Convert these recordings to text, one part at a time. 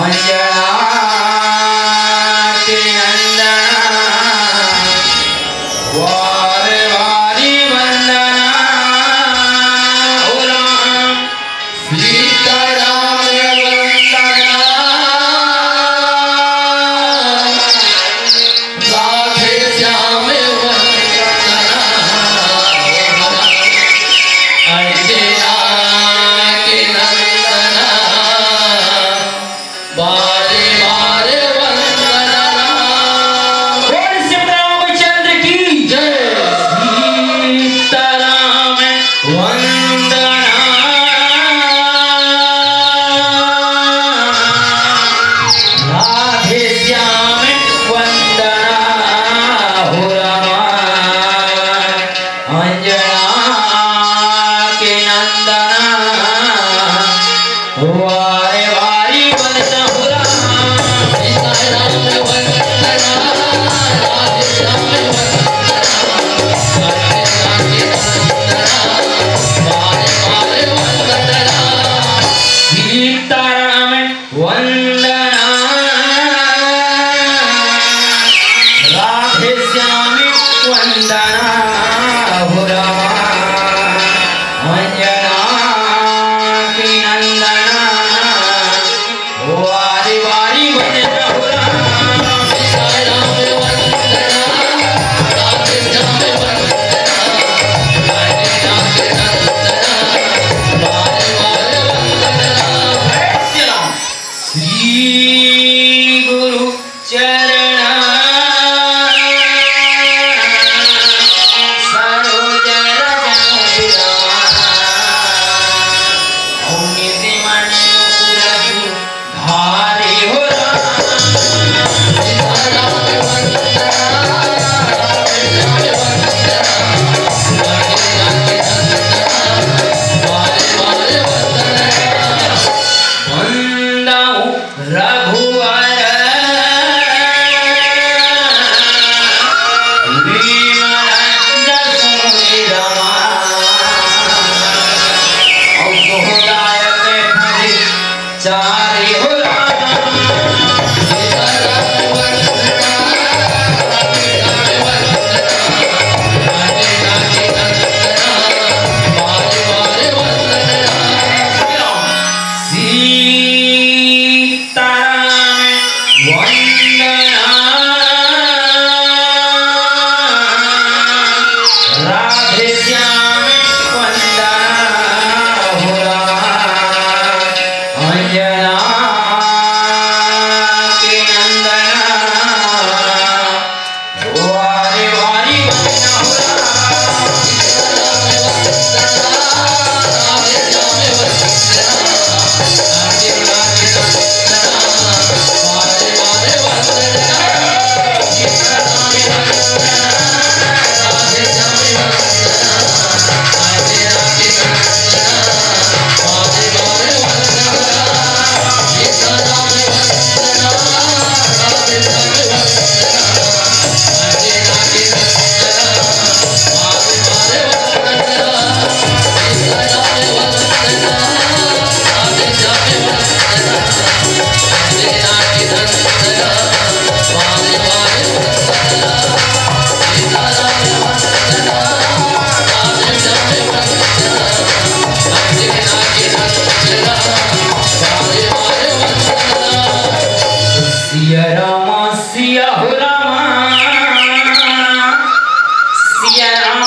अंजना के नंदन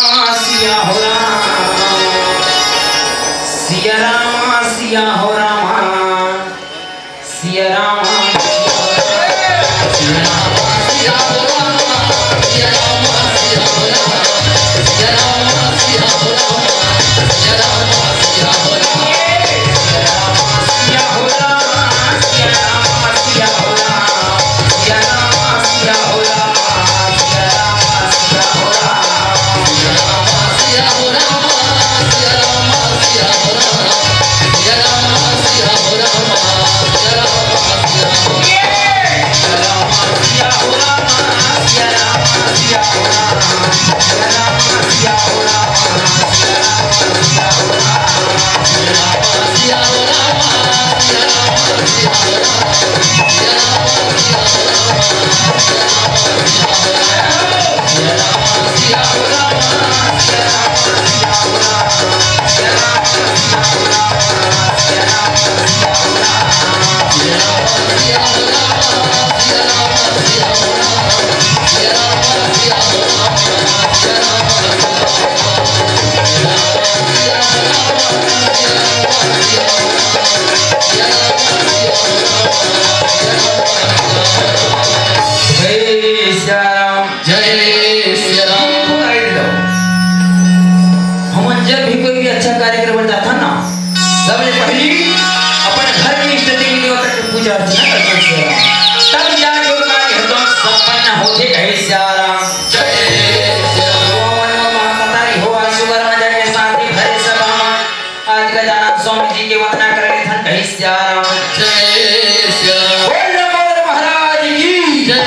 सिया हो रामा सिया रामा सिया हो रामा सिया रामा सिया रामा सिया हो रामा सिया रामा सिया हो रामा सिया रामा सिया हो रामा सिया रामा सिया हो रामा सिया हो रामा सिया रामा सिया हो रामा सिया रामा सिया हो रामा सिया रामा सिया हो रामा सिया रामा सिया हो रामा सिया रामा सिया हो रामा सिया रामा सिया हो रामा सिया रामा सिया हो रामा सिया हो रामा सिया रामा सिया हो रामा सिया रामा सिया हो रामा सिया रामा सिया हो रामा सिया रामा सिया हो रामा सिया रामा सिया हो रामा सिया रामा सिया हो रामा सिया रामा सिया हो रामा सिया रामा सिया हो रामा सिया रामा सिया हो रामा सिया रामा सिया हो रामा सिया रामा सिया हो रामा सिया रामा सिया हो रामा सिया रामा सिया हो रामा सिया रामा सिया हो रामा सिया रामा सिया हो रामा सिया रामा सिया हो रामा सिया रामा सिया हो रामा सिया रामा जय सिया राम हम जब भी कोई भी अच्छा कार्यक्रम होता था ना सबसे पहले अपने घर में इष्ट देवी देवता की पूजा अर्चना करते थे तब जाके वो कार्य एकदम संपन्न होते कहे सिया राम जय सिया राम महातारी हो सुगर में जाके शांति भरे सभा आज का जाना स्वामी जी के वंदना करके धन कहे सिया राम जय सिया राम बोल मोर महाराज की जय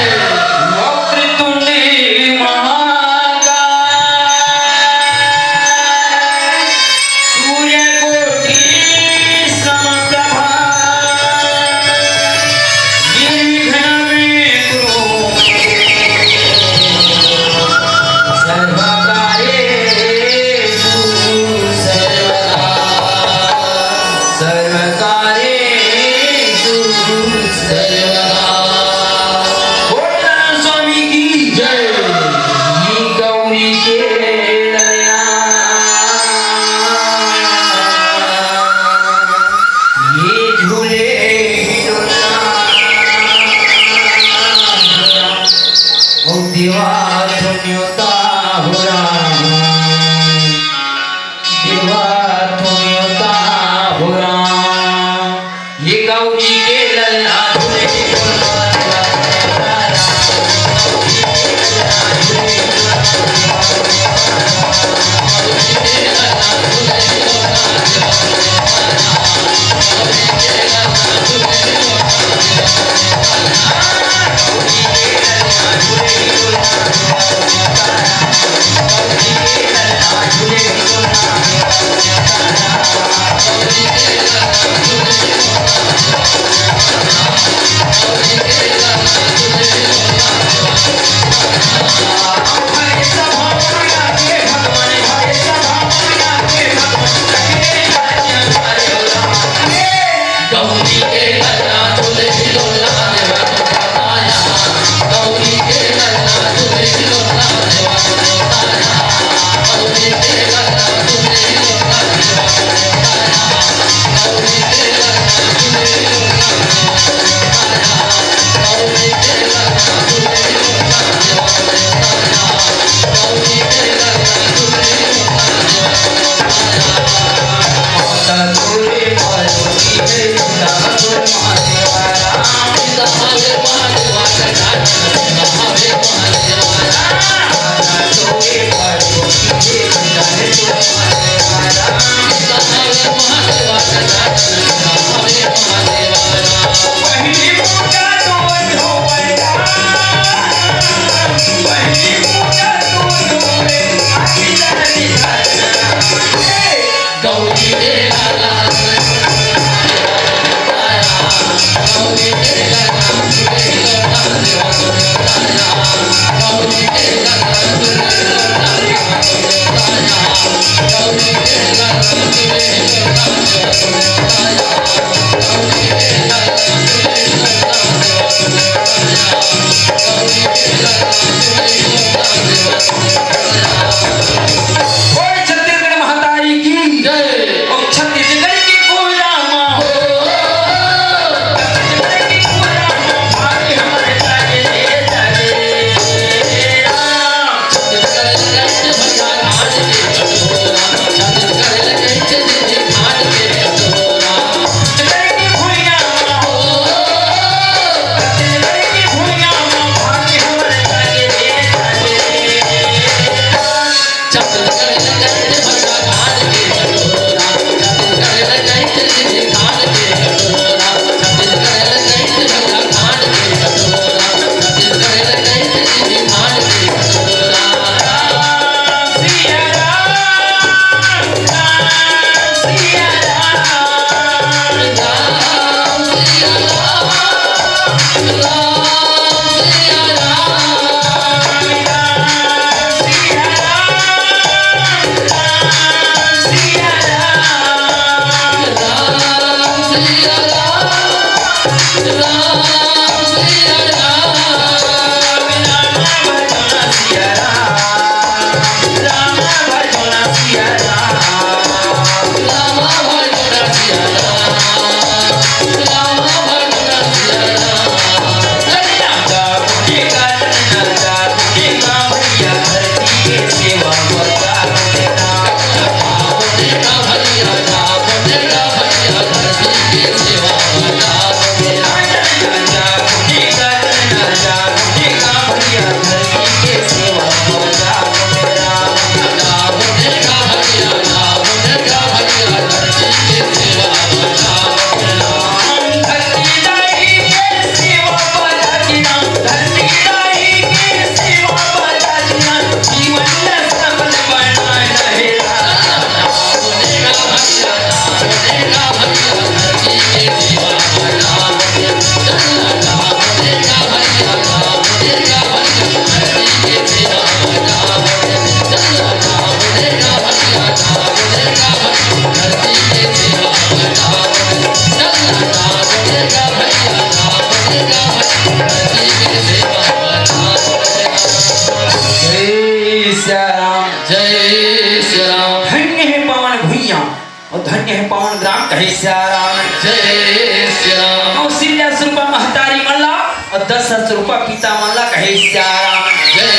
धन्य है पवन ग्राम कहे सियाराम जय श्री राम कौशल्या स्वरूपा महतारी मल्ला और 10 रूपा पिता मल्ला कहे सियाराम जय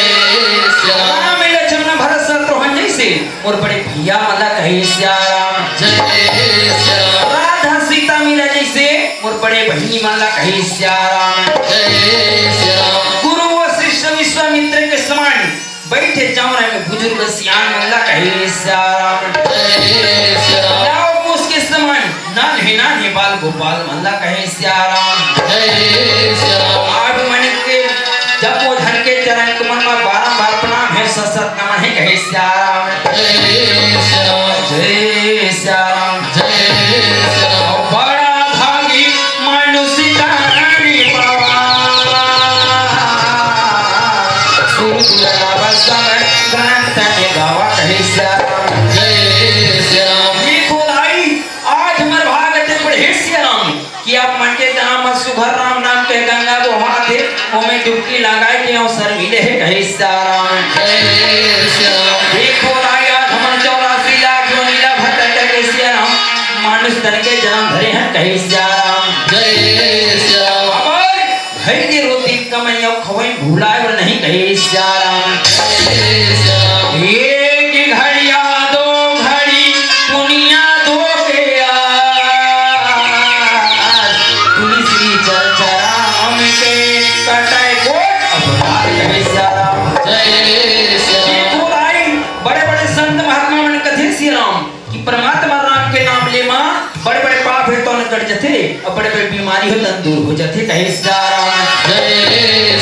श्री राम राम लक्ष्मण भरत शत्रुघ्न जैसे और बड़े भैया मल्ला कहे सियाराम जय श्री राम राधा सीता मीरा जैसे और बड़े बहनी मल्ला कहे सियाराम जय श्री राम गुरु वशिष्ठ विश्वामित्र के समान बैठे चौरा में बुजुर्ग सियान मल्ला कहे सियाराम जय श्री राम लाओ उसके समान नान्हे बाल गोपाल मल्ला कहे सियाराम जय श्री राम आज मन के जब वो धन के चरण कमल में बारंबार प्रणाम है सतत नमन है कहे सियाराम जय श्री राम जय सियाराम जय श्री राम बड़ा भागी मनुष्य जाने पावा सुरगुलाब समय ग्रंथ में गावा कहे सियाराम जय श्री राम देखो लाई आज हमारे भागते पढ़े सियाराम कि आप मन के नाम सुभर राम नाम के गंगा को हाथ है वो में डुबकी लगाए के अवसर मिले है कहे सियाराम जय श्री राम देखो लाई आज हमारे 84 लाख जो नीला भट्ट के सियाराम मानुष तन के जन्म धरे हैं कहे सियाराम जय श्री राम अबर घर के रोटी कमैया खवई भूलाए और नहीं कहे सियाराम जय श्री राम एक घड़िया दो घड़ी दुनिया दो के तुलसी चरचराम के कटाए कोट अपराध कहे सियाराम जय श्री राम बड़े बड़े संत महात्मा मन कथे सियाराम कि परमात्मा राम के नाम ले मां बड़े बड़े पाप है तो न कट जथे और बड़े बड़े बीमारी हो तन दूर हो जथे कहे सियाराम जय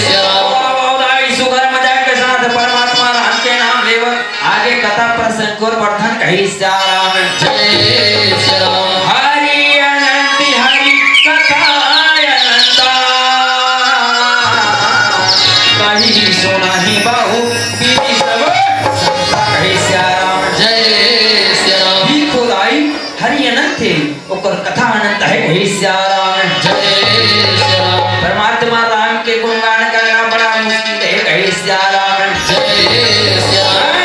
श्री राम सुगर मजाक के साथ परमात्मा राम के नाम लेवर आगे कथा प्रसंग और वर्धन कही सियाराम जय श्री राम हरि अनंत हरि कथा अनंता कही सुनाही बहु बीबी सब संता कही सियाराम जय श्री राम भी खुदाई हरि अनंत है ओकर कथा अनंत है कही सियाराम जय श्री राम परमात्मा राम के गुणगान करना बड़ा मुश्किल है कहे सियाराम जय श्री राम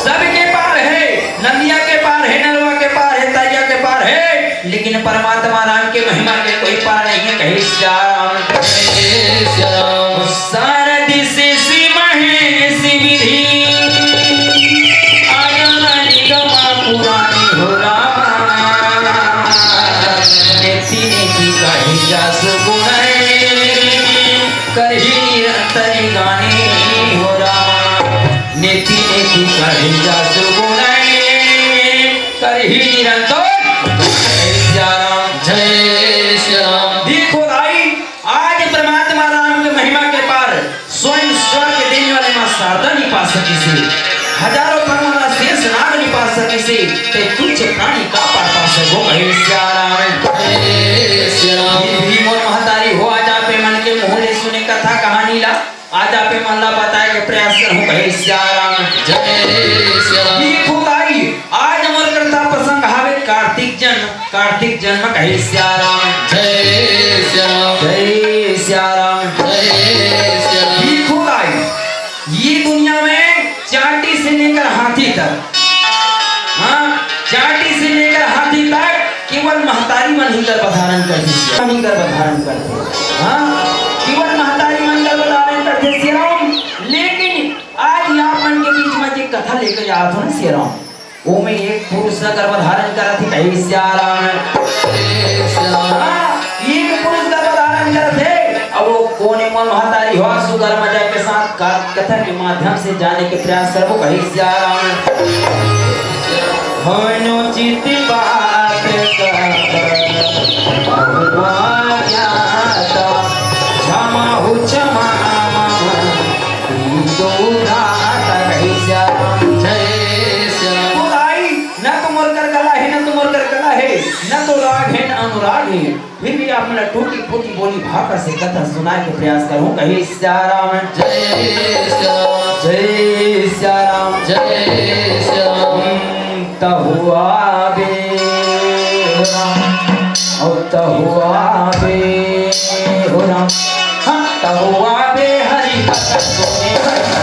सबके पार है नदिया के पार है नलवा के पार है तरिया के पार है लेकिन परमात्मा राम के महिमा के कोई पार नहीं है कहे सियाराम जय श्री राम सारथी से महेश विधि आगम निगम पुरानी हो रामा नेति नेति कही जास गुण करही निरंतर गाने हो रामा नेति नेति कही जास गुण करही निरंतर सियाराम जय श्री राम देखो भाई आज परमात्मा राम के महिमा के पार स्वयं स्वर्ग देने वाले मां शारदा नहीं पा सकी से हजारों परमात्मा शेष नाग नहीं पा सकी से ते तुच्छ प्राणी का पार पा सको कहे सियाराम जय श्री राम भीम और महतारी हो आज आप मन के मोहले सुने कथा कहानी ला आज आप मन ला बताए के प्रयास करूं कहे सियाराम जय श्री राम देखो भाई आज हमर कथा प्रसंग हावे कार्तिक जन्म कहे सियाराम जय श्री राम जय सियाराम जय श्री राम देखो भाई ये दुनिया में चाटी से लेकर हाथी तक चाटी से लेकर हाथी तक केवल महतारी मन ही गर्भधारण करती केवल महतारी मन गर्भधारण करते सियाराम लेकिन आज यहाँ मन के बीच में एक कथा लेकर आया था ना सियाराम वो में एक पुरुष गर्भधारण करा थी कहीं सियाराम जय श्री राम एक पुरुष गर्भधारण कर थे अब वो कोने में महतारी हो सुगर मजा के साथ कथा के माध्यम से जाने के प्रयास करो कहीं सियाराम अनुचित बात क्षमा हो क्षमा जय श्री राम न तो मोर कर गला है न तो मोर कर गला है न तो राग है न अनुराग है फिर भी आप मेरा टूटी फूटी बोली भाषा से कथा सुनाने के प्रयास करूं कहीं सियाराम जय श्री राम जय सियाराम जय श्री राम तहुआ बे और तहुआ बे हो राम तहुआ बे हरि कथा सुने हरि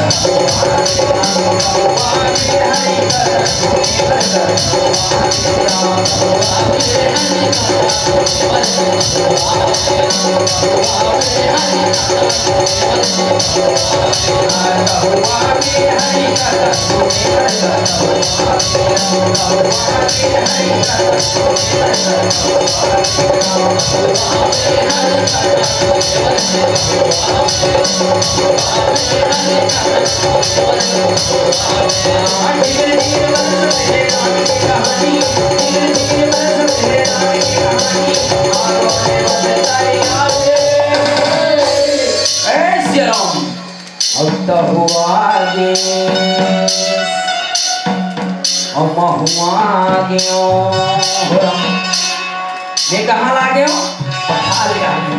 ये कहाँ लागे हो? पठार लागे।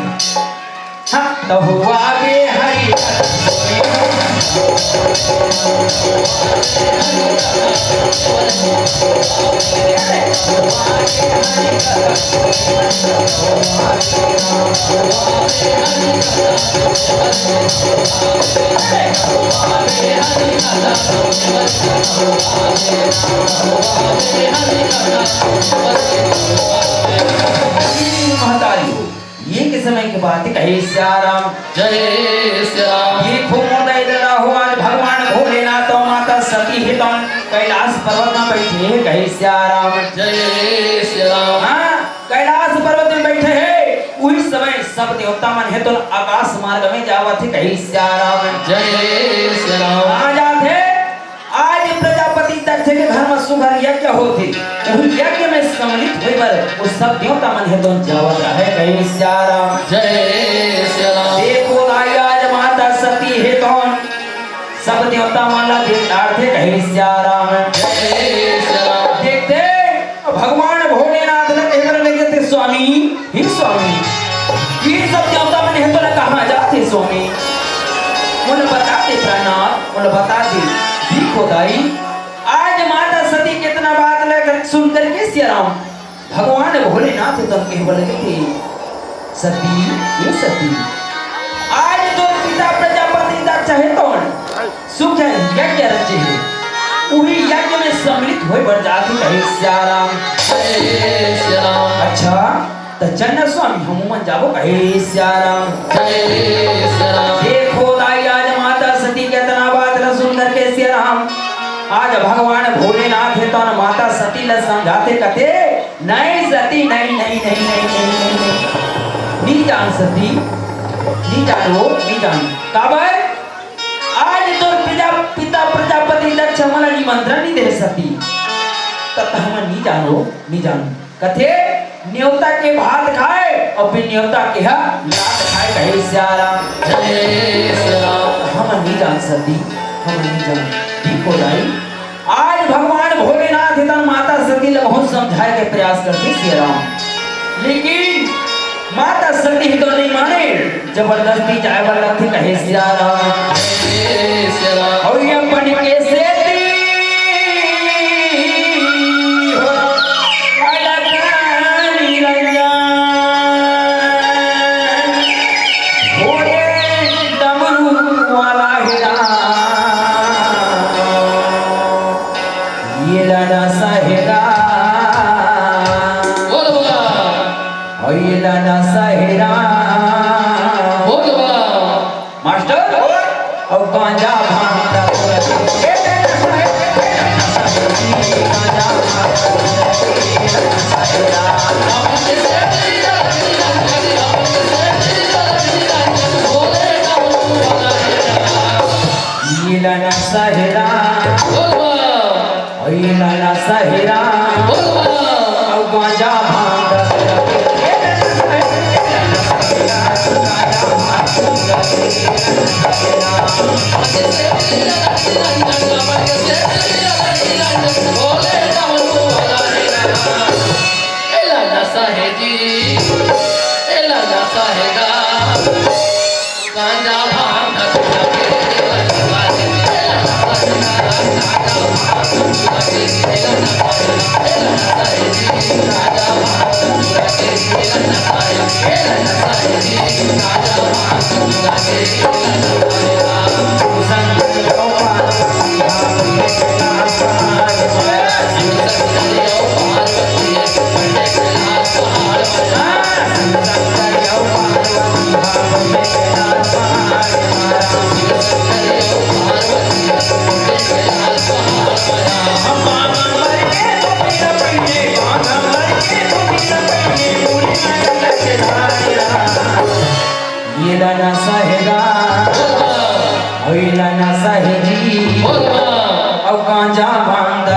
हाँ तो हुआ बे हरी ये के समय की बात है। कहे श्याराम जय श्री राम। ये खूब दया हुआ भगवान भोलेनाथ और माता सती हितन कैलाश पर्वत में बैठे हैं। कहे श्याराम जय श्री राम। हाँ कैलाश पर्वत में बैठे हैं। उस समय सब देवता मन है तो आकाश मार्ग में जावा थे। कहे श्याराम जय श्री राम। कहाँ जाते? आज प्रजापति दक्ष के घर में सुगर यज्ञ होते। उस यज्ञ में सम्मिलित हुए पर उस सब देवता मन है तो जावत रहे। कहे श्याराम जय श्री राम। देखो आज माता सती है कौन सब देवता माला देवदार थे। कहे श्याराम जय श्री राम। देखते भगवान भोलेनाथ ने कहने लगे थे स्वामी ही स्वामी ये सब देवता मन है तो कहाँ जाते स्वामी? उन्हें बताते प्राणनाथ उन्हें बताते देखो दाई आज माता सती कितना बात लेकर सुनकर के श्याराम भगवान भोलेनाथ तो कह बोले थे सती ये सती आज तो पिता प्रजापति दक्ष है कौन सुख यज्ञ रचे है वही यज्ञ में सम्मिलित हुए बढ़ जाती। कहे श्याराम जय श्री राम। अच्छा तो चन्न स्वामी हम मन जाबो। कहे श्याराम जय श्री राम। देखो दाई आज माता सती कितना बात ल सुंदर के श्याराम आज भगवान भोलेनाथ है तो माता सती ल समझाते कहते नहीं सती नहीं नहीं नहीं नहीं नहीं नहीं नहीं जान सती नहीं जानो नहीं जान काबर आज तो पिता प्रजापति दक्ष मला निमंत्रण नहीं दे सती तब हम नहीं जानो नहीं जान कथे न्योता के भात खाए और फिर न्योता के लात खाए। कहे श्याराम जय श्री राम। हम नहीं जान सती हम नहीं जान ठीक हो जाए। आज भगवान भोलेनाथ इधर माता सती को बहुत समझाए के प्रयास करते श्याराम लेकिन माता सती तो नहीं माने जबरदस्ती जाए वाला थी। कहे श्याराम जय श्री राम। और ये अपन के सेती मास्टर और गांजा भांग ईलन सहरा ईलन सहरा और गांजा भांग Raja भैला न सहेजी बोला और गांजा बांधा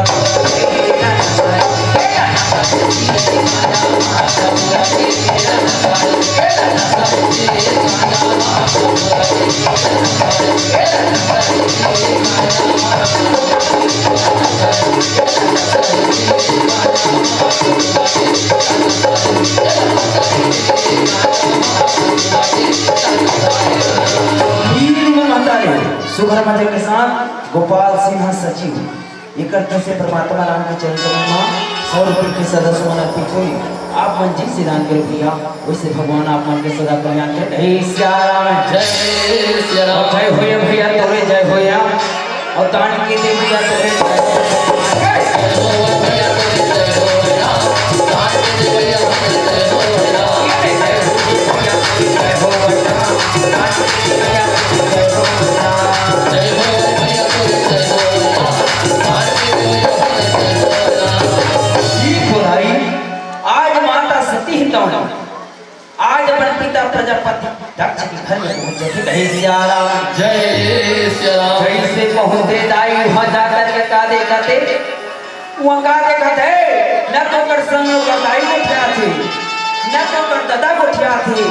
सुगर मजे के साथ गोपाल सिन्हा सचिव एक से परमात्मा राम के चरण में 100 रुपये की सदस्य मन अर्पित हुई। आप मन जी से दान कर दिया वैसे भगवान आप मन के सदा कल्याण करे। हे सिया राम जय श्री राम जय होया भैया तोरे जय होया और दान के दे भैया तोरे आज अपन पिता प्रजापति दक्ष के घर में पहुंचे थे। हे सिया राम जय श्री राम जैसे पहुंचे दाई वहां जाकर के का देखते वहां का देखते न तो कर संग दाई को ठिया थे न तो कर दादा को ठिया थे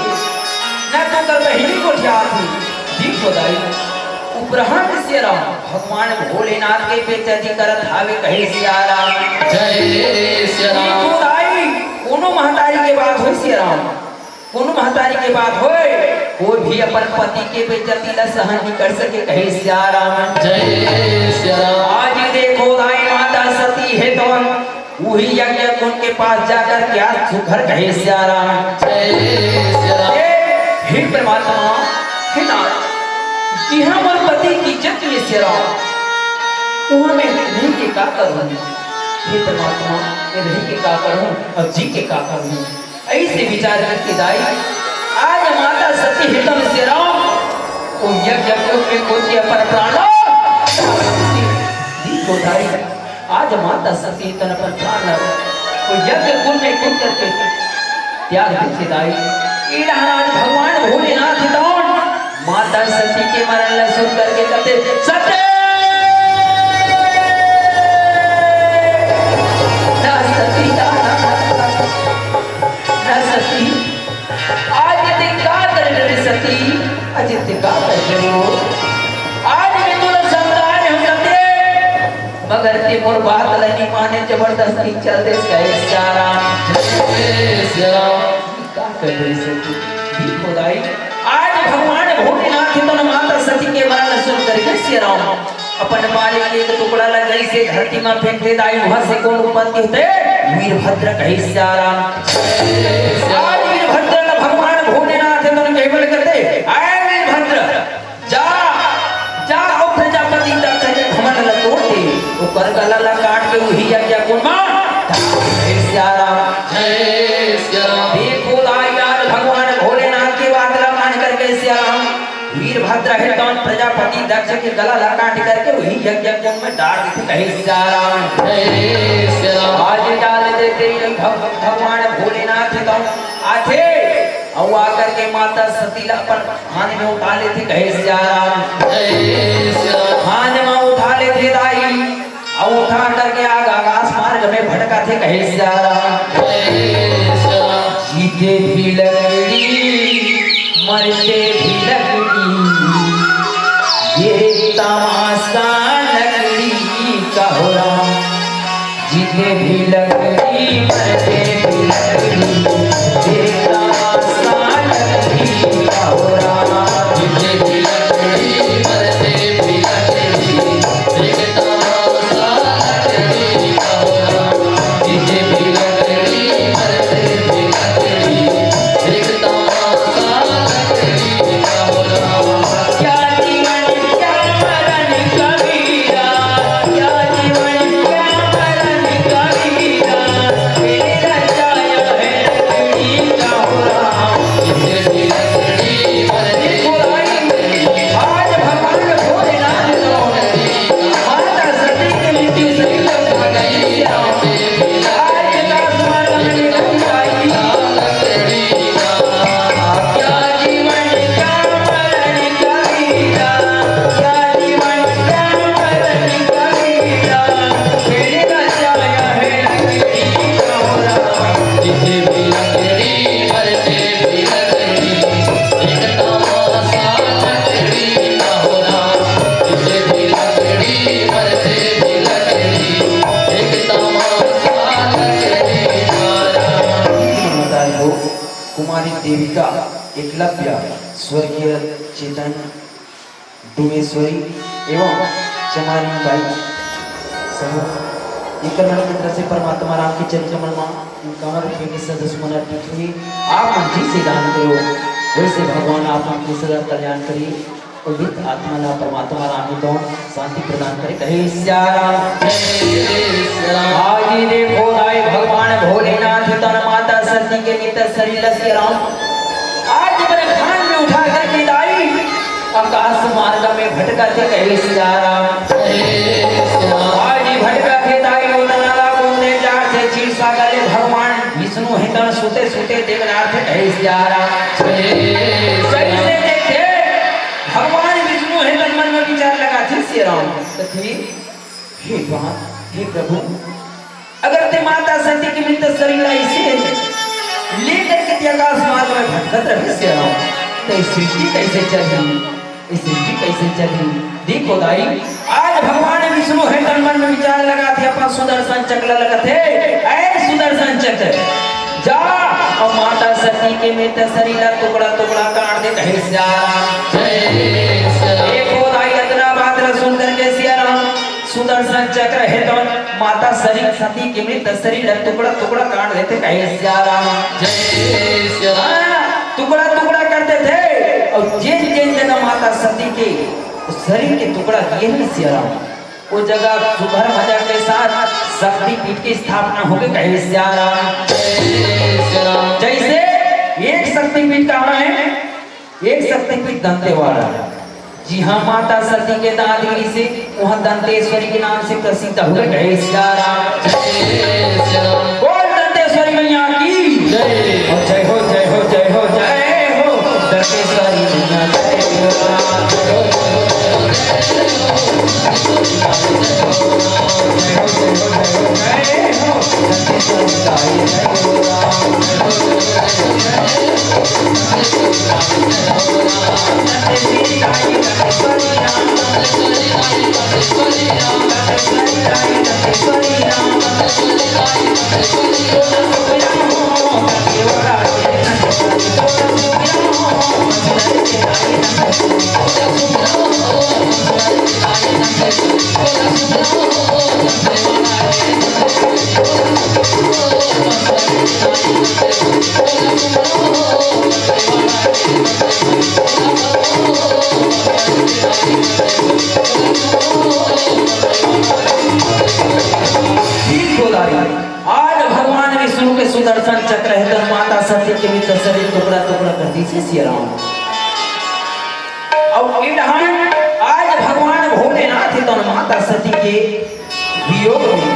न तो कर बहिनी को ठिया थे। देखो दाई उपरहन से राम भगवान भोलेनाथ के बेचती करत हावे। कहे सिया राम जय श्री राम देखो दाई कोनो महतारी के बात हो सिया राम कोनो महतारी के बात होए कोई भी अपन पति के बेइज्जती ला सहन नहीं कर सके। कहे सिया राम जय श्री राम आज देखो दाई माता सती है तो वही यज्ञ कुंड के पास जाकर क्या सुघर। कहे सिया राम जय श्री राम हे परमात्मा हे नाथ जी हमर पति की इज्जत में सिया राम वहां में नहीं के का करूं। हे परमात्मा मैं नहीं के का करूं और जी के का करूं। ऐसे विचार करके दाई आज माता सती हितम से राम को यज्ञ में कोई अपन प्राणो दीपो दाई आज माता सती तन पर प्राण को यज्ञ कुंड में कूद करके त्याग देते दाई। ईड़ा आज भगवान भोलेनाथ हितौन माता सती के मरण ला सुन करके कहते सत्य सती आज ते का कर रहे सती आज ते का कर रहे हो आज में तो संतान हम सते मगर ते मोर बात लगी माने जबरदस्ती चल दे कहे सिया राम जय श्री राम का कर रहे सती भी खुदाई आज भगवान भोलेनाथ तो माता सती के मरण सुन करके सिया राम अपन मालिक के एक टुकड़ा लगाई से धरती में फेंक दे दाई वहां से कौन उत्पत्ति होते वीरभद्र। कहे सिया राम आज वीरभद्र का भगवान भोलेनाथ तो केवल करते आए वीरभद्र जा जा ओ प्रजापति दक्ष के घमंड ल तोड़ दे वो कर गला ला काट के वही यज्ञ कुंड में। कहे सिया राम जय श्री राम देखो दाई आज भगवान भोलेनाथ की बात ला मान करके सिया राम वीरभद्र है तो प्रजापति दक्ष के गला ला काट करके वही यज्ञ कुंड में डाल देते। कहे सिया राम जय श्री राम आज डाल देते भगवान भोलेनाथ तो आथे और आकर के माता सती ला अपन हाथ में उठा लेते। कहे सिया राम जय श्री राम हाथ में उठा लेते दाई और उठा करके आकाश मार्ग में भटका थे। कहे सिया राम जय श्री राम जीते भी लकड़ी मरते भी लकड़ी ये तमाशा लकड़ी का हो राम जीते भी लकड़ी मरते भी लकड़ी ये तमाशा लकड़ी का हो राम जितने भी लकड़ी मरते भी लकड़ी एक तमाशा लकड़ी का हो राम जितने भी लकड़ी मरते भी लकड़ी एक तमाशा लकड़ी का हो राम क्या जीवन क्या मरण कबीरा क्या जीवन क्या मरण कबीरा मेरा एकलव्य स्वर्गीय चेतन डुमेश्वरी एवं चमारी बाई समूह की तरफ से परमात्मा राम के चरित्र कमर के सदस्य मना टिकी आप जी से दान करो वैसे भगवान आप हमके सदा कल्याण करिए और वित्त आत्मा ला परमात्मा राम ही दोन शांति प्रदान करे कहे श्याम आज देखो दाई भगवान भोलेनाथ तन माता सती के मित्र शरीर से राम आज मेरे खान में उठा करके दाई आकाश मार्ग में भटका थे कहे श्याम आज भटका थे दाई उदनाला बोलने चार से चीर सागर भगवान विष्णु हितन सुते सुते देवनाथ कहे श्याम कैसे देखे भगवान विष्णु हितन मन में विचार लगाते श्री राम तथी हे भगवान हे प्रभु अगर ते माता सती के मित्र शरीर इसे लेकर के आकाश मार्ग में भटकत रहे श्री राम तो सृष्टि कैसे चली इस सृष्टि कैसे चली देखो दाई आज भगवान विष्णु है तन मन में विचार लगा थे अपन सुदर्शन चक्र लगते ऐ सुदर्शन चक्र जा और माता सती के मित्र शरीर टुकड़ा टुकड़ा काट दे कहे श्याम देखो दाई इतना बात सुन करके श्री राम सुदर्शन चक्र है तो माता शरीर सती के मित्र शरीर टुकड़ा टुकड़ा काट देते कहे श्याम टुकड़ा टुकड़ा करते थे और जिन जिन जगह माता सती के शरीर के टुकड़ा किए हैं सियाराम वो जगह सुभर मजा के साथ शक्ति पीठ की स्थापना हो गई कहे सियाराम जैसे एक शक्ति पीठ कहाँ है एक शक्ति पीठ दंतेवाड़ा जी हाँ माता सती के दादगिरी से वहाँ दंतेश्वरी के नाम से प्रसिद्ध हो गए कहे सियाराम बोल दंतेश्वरी मैया की जय हो जय हो जय हो जय हो दंतेश्वरी मैया जय हो सुदर्शन चक्र है तो माता सती के मित्र शरीर टुकड़ा टुकड़ा कर दी श्री राम और इधर आज भगवान भोलेनाथ तो माता सती के वियोग में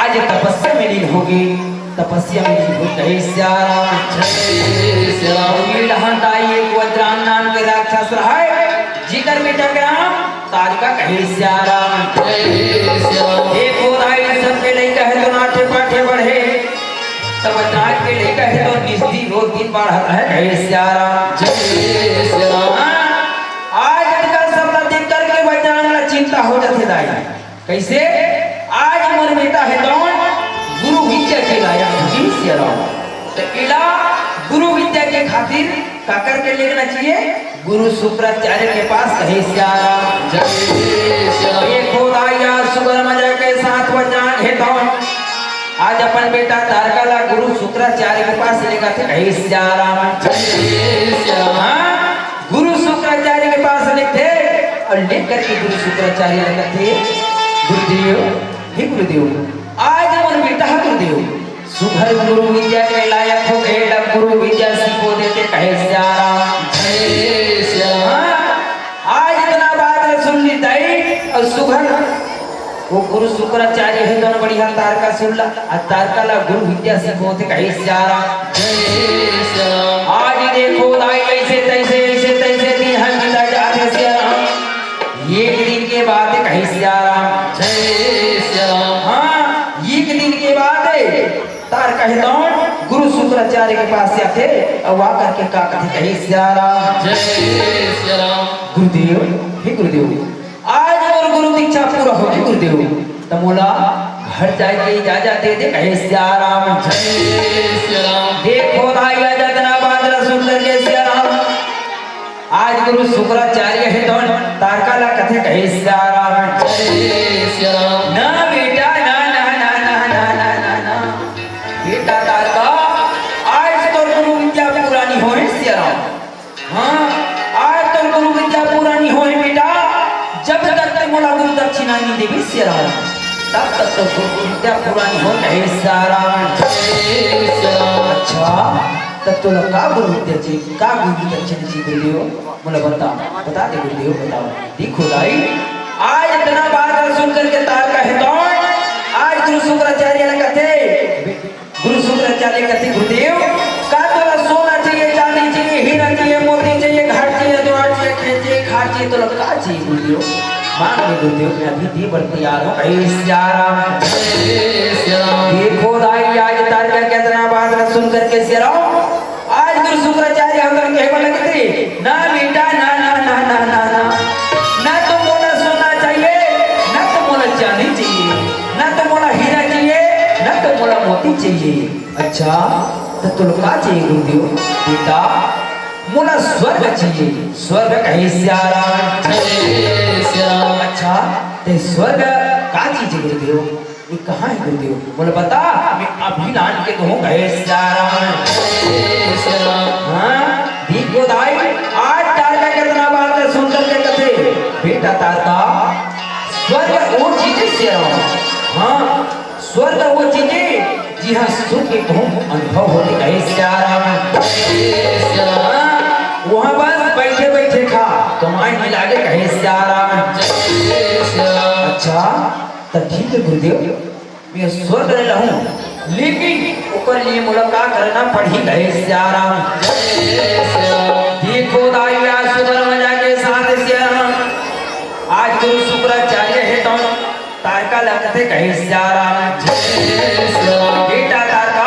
आज तपस्या में लीन होगी तपस्या में लीन हो गए श्याम एक वज्रान नाम के राक्षस रहा जिकर बेटा ग्राम तारिका कहे श्याम एक होदाई सबके लिए कहे तो नाटे पाठे बढ़े तब वज्रान के लिए कहे तो निस्ती रोज दिन बढ़ता है कहे श्याम आज का सब देख करके वज्रान का चिंता हो जाती दाई कैसे आज मोर बेटा है कौन गुरु विद्या के लाया श्याम तो इला गुरु विद्या के खातिर काकर के लेना चाहिए गुरु शुक्राचार्य के पास कहे श्याम एक होदाया सुगर मजा के साथ वज्रान है कौन आज अपन बेटा तारकाला गुरु शुक्राचार्य के पास लेकर थे कहे श्याम गुरु शुक्राचार्य के पास लेते और लेकर के गुरु शुक्राचार्य लेकर थे गुरुदेव हे गुरुदेव आज मन बेटा गुरुदेव सुघर गुरु विद्या के लायक हो गए गुरु विद्या सीखो देते कहे श्याम आज इतना बात सुन ली दाई और सुघर वो गुरु शुक्राचार्य है दोनों बढ़िया तारका सुनला तारकाला गुरु विद्या सीखो थे कहे श्याम आज देखो दाई ऐसे तैसे ऐसे तैसे दिन हम बिता जाते श्याम एक दिन के बाद कहे श्याम हाँ एक दिन के बाद तार कहे दौड़ गुरु शुक्राचार्य के पास आते और वहां करके का कहे कहे श्याम गुरुदेव हे गुरुदेव आज और गुरु दीक्षा पूरा हो गई गुरुदेव तमोला घर जाके इजाजत दे दे कहे श्याम देखो भाई इजाजत ना बादल वाला सुन करके सिया राम आज गुरु शुक्राचार्य है तो तारकाला कथे कहे सिया राम जय सिया राम ना बेटा ना ना ना ना ना ना ना ना बेटा तारका आज तो गुरु विद्या पुरानी होए सिया राम हाँ आज तो गुरु विद्या पुरानी होए बेटा जब तक मोला गुरु दक्षिणा नहीं देवी सिया राम तब तक तो गुरु विद्या पुरानी हो कहे सिया राम जय सिया राम अच्छा तब तो का गुरु विद्या चाहिए का गुरु दक्षिणा चाहिए गुरुदेव मुझे बता दे गुरुदेव बताओ देखो दाई आज इतना बात सुन करके तार का है कौन आज गुरु शुक्राचार्य ने कहते गुरु शुक्राचार्य कहते गुरुदेव का तोला सोना चाहिए चांदी चाहिए हीरा चाहिए मोती चाहिए घाट चाहिए द्वार चाहिए खेत चाहिए खाट चाहिए तो का चाहिए गुरुदेव मान ले गुरुदेव मैं अभी दी पर तैयार हूँ सिया राम जय सिया राम देखो दाई आज तार का कितना बात सुन करके सिया राम आज गुरु शुक्राचार्य हम कहे लगते ना बेटा ना ना ना ना ना ना ना तो मोला सोना चाहिए ना तो मोला चांदी चाहिए ना तो मोला हीरा चाहिए ना तो मोला मोती चाहिए अच्छा तो तुम का चाहिए गुरुदेव बेटा मोला स्वर्ग चाहिए स्वर्ग कहे सिया राम जय सिया राम अच्छा ते स्वर्ग का चीज गुरुदेव ये कहाँ है गुरुदेव बोले बता मैं अभी लान के तो हूँ कहे सिया राम जय सिया राम हाँ देखो दाई आज तार का कितना बात है सुन करके कथे बेटा तार का स्वर्ग वो चीजें सिया राम हाँ स्वर्ग वो चीजें जी हाँ सुख के तुम अनुभव होते कहे सिया राम जय सिया राम वहाँ बस बैठे बैठे खा तुम्हारे मिला के कहे सिया राम जय सिया राम अच्छा तो ठीक है गुरुदेव मैं स्वर्ग रह रहूं लेकिन ऊपर लिए मुलाकात करना पड़ी गए सिया राम जय सिया राम देखो दाई आज सुबह मजा के साथ सिया राम आज गुरु शुक्राचार्य है तो तारका लगते कहे सिया राम जय सिया राम बेटा तारका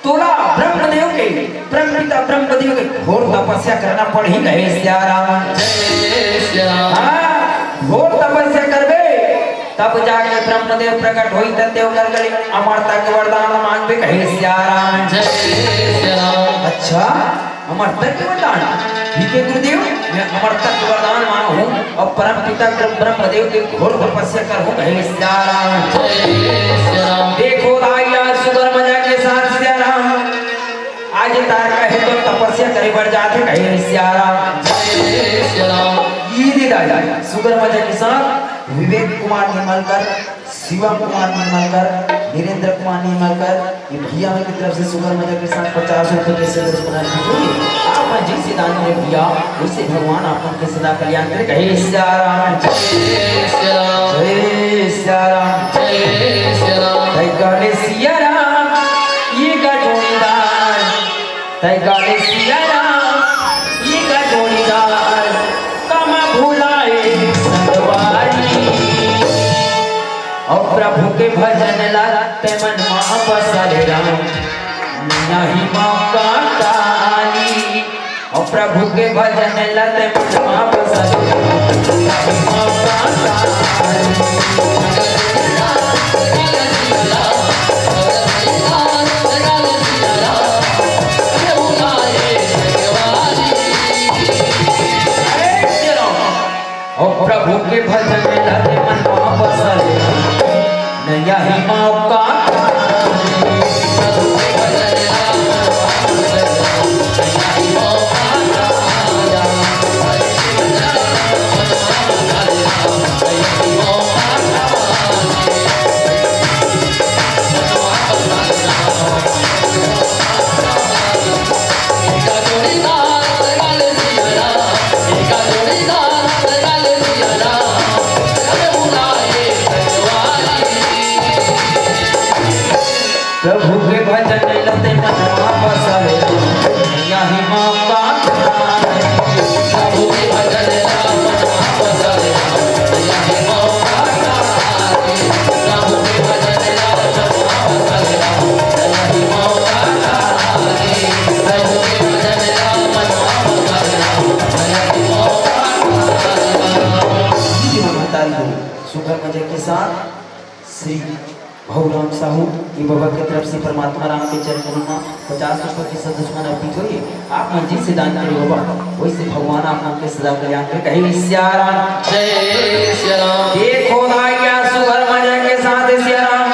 तोला ब्रह्मदेव के ब्रह्मपिता ब्रह्मदेव के घोर तपस्या करना पड़ी गए सिया राम जय सिया राम हाँ घोर तपस्या करबे तब जाके ब्रह्मदेव प्रकट होई देव कर गली अमरता के वरदान मांगबे कहे सिया राम जय सिया राम अच्छा अमरता के वरदान ठीक है गुरुदेव मैं अमरता के वरदान मांगू और परम पिता ब्रह्मदेव के घोर तपस्या करूं कहे सिया राम जय सिया राम देखो दाई आज सुगर मजा के साथ सिया राम आज तार कहे तो तपस्या करे बढ़ जाते कहे सिया राम जय सिया राम ये दादा सुगर मजा के साथ विवेक कुमार निर्मलकर शिवा कुमार निर्मलकर वीरेंद्र कुमार निर्मलकर ये भैया की तरफ से सुगर मजा के साथ 50 रुपए के सदस्य बना दीजिए आप जिस दान में भैया उसे भगवान आपके सदा कल्याण करे कहे सिया राम जय सिया राम जय सिया राम जय सिया राम जय गाने सिया राम ये का जोड़ीदार जय गाने सिया राम ये का जोड़ीदार कमा भुलाए संगवारी और प्रभु के भजन लाते मन मां बसले राम नहीं मौका काली और प्रभु के भजन लाते मन मां बसले नहीं मौका काली और प्रभु के भजन लाते मन वापस नया ही मौका प्रभु के भजन लते मन वापस नया ही मौका प्रभु के भजन मन वापस नया ही मौका प्रभु के भजन मन वापस नया ही मौका प्रभु के भजन मन वापस नया ही मौका सुबह मजे के साथ श्री भगवान साहू ये बाबा की तरफ से परमात्मा राम के चरणों में 50 रुपये की सदस्यमान अर्पित हुई। आप मर्जी से दान करिए बाबा, वैसे भगवान आप के सदा कल्याण करे। कहीं सिया राम जय सिया राम। देखो दाइया सुगर मजे के साथ सिया राम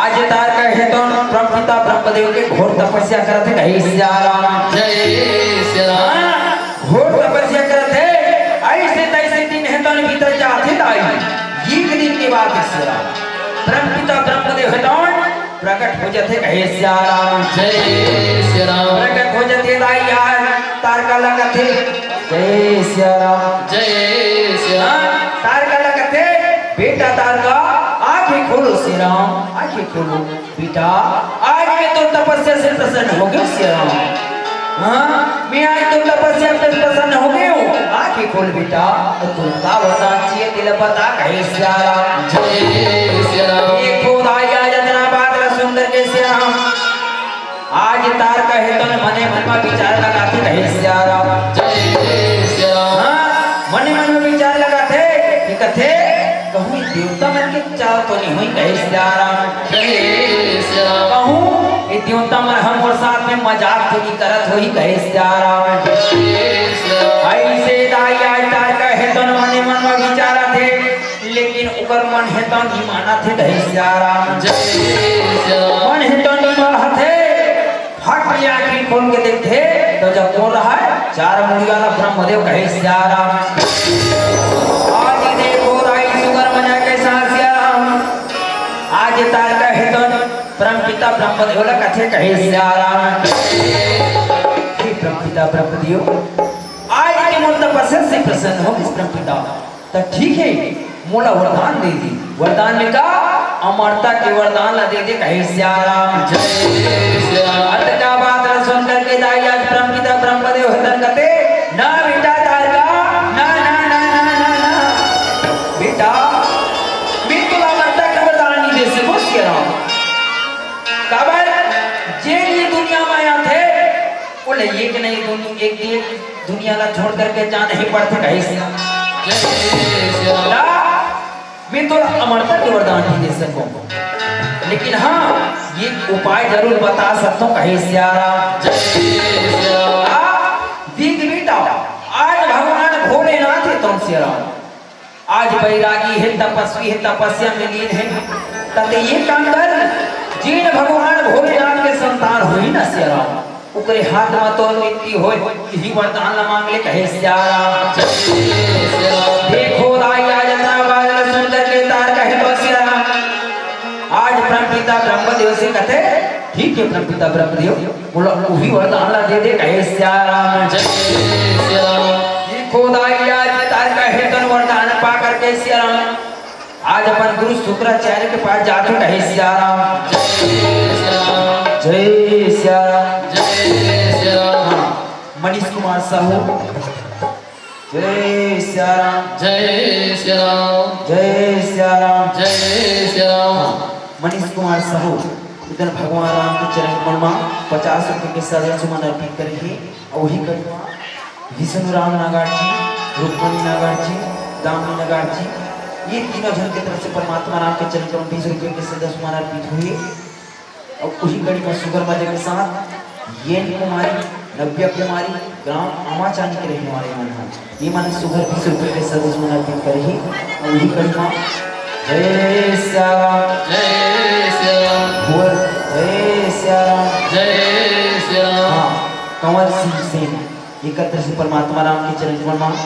आज तार का है तो ब्रह्मपिता ब्रह्मदेव के घोर तपस्या करते। कहीं सिया राम जय सिया राम। घोर तपस्या करते ऐसे तैसे दिन है तो भीतर जाते दाई एक दिन के बाद सिया राम ब्रह्मपिता ब्रह्मदेव हटौन प्रकट हो जाते। कहे सिया राम जय सिया राम। प्रकट हो जाते दाइया तार का लगते। जय सिया राम जय सिया राम। तार का लगते बेटा तार का आंखें खोलो सिया राम, आंखें खोलो बेटा। आज मैं तो तपस्या से प्रसन्न हो गया सिया राम। हाँ मैं आज तो तपस्या से प्रसन्न हो गया हूँ। आंखें खोल बेटा, तुमका वरदान चाहिए दिल बता। कहे सिया राम जय सिया राम। देखो दाइया जतना बात सुंदर के सिया राम आज तार का है तो मने मन में विचार लगाते। कहे सिया राम जय सिया राम। मने मन में विचार लगाते कि कथे कहूँ देवता मन के चाव तो नहीं हुई। कहे सिया राम जय सिया राम। कहूँ ये देवता मन हम और साथ में मजाक तो नहीं करत हुई। कहे सिया राम जय सिया राम। ऐसे दाइया तार का है तो मने मन में विचार थे लेकिन उकर मन है तो नहीं माना थे। कहे सिया राम जय सिया राम। मन है तो नहीं माना थे। फट आंखें खोल के देखते तो जब बोल रहा है चार मुड़िया वाला ब्रह्मदेव। कहे सिया राम आज देखो राई सुगर मजा के साथ सिया राम आज तार का है तो ब्रह्मपिता ब्रह्मदेव ला कथे। कहे सिया राम हे ब्रह्मपिता ब्रह्मदेव आज के मूल तपस्या से प्रसन्न हो इस ब्रह्मपिता तो ठीक है मोला वरदान दे दी। वरदान में का अमरता के वरदान ला दे दे। कहे सिया राम जय सिया राम। अर्थ का बात सुन करके दाइया ब्रह्मपिता ब्रह्मदेव हृदय कहते ना बेटा तार का ना ना ना ना ना ना बेटा मैं तो अमरता का वरदान नहीं दे सको सिया राम। काबर जे ये दुनिया में आया थे बोले एक नहीं एक दुनिया ला छोड़ करके जाना ही पड़ते। कहे सिया जय सिया राम। मैं तो अमरता के वरदान नहीं दे सकूं लेकिन हाँ ये उपाय जरूर बता सकता हूँ। कहे सिया राम जय सिया राम। देख बेटा आज भगवान भोलेनाथ है तुम सिया राम आज बैरागी है तपस्वी है तपस्या में लीन है तते ये काम कर जिन भगवान भोलेनाथ के संतान हुई ना सिया राम उकरे हाथ में तो मिट्टी हो यही वरदान ला मांग ले। कहे सिया राम जय सिया राम। देखो दाइया जतना बादल सुंदर के तार कहे तो सिया राम आज ब्रह्मपिता ब्रह्मदेव से कहते ठीक है ब्रह्मपिता ब्रह्मदेव बोला वही वरदान ला दे दे। कहे सिया राम जय सिया राम। देखो दाइया तार कहे तो वरदान पा करके सिया राम आज अपन गुरु शुक्राचार्य के पास जाके। कहे सिया राम जय सिया राम। जय सिया राम। जय सिया राम। मनीष कुमार साहू जय सिया राम। जय सिया राम। जय सिया राम। जय सिया राम। मनीष कुमार साहू इधर भगवान राम के चरण कमल में 50 रुपये के सदस्य सुमन अर्पित करेंगे और वही करुआ विष्णु राम नागार जी, रुक्मणी नागार जी, दामिनी नागार जी ये तीनों जन की तरफ से परमात्मा राम के चरण कमल 20 रुपये के सदस्य सुमन अर्पित हुए और वही कड़ी में सुगर मजे के साथ येन कुमारी नव्या कुमारी ग्राम आमाचानी के रहने वाले मन हैं ये मन सुगर 20 रुपये के सदस्य सुमन अर्पित करेंगे और वही कड़ी में जय सिया राम। जय सिया राम। बोल जय सिया राम। जय सिया राम। हाँ कंवर सिंह सेन एकत्र से परमात्मा राम के चरण कमल में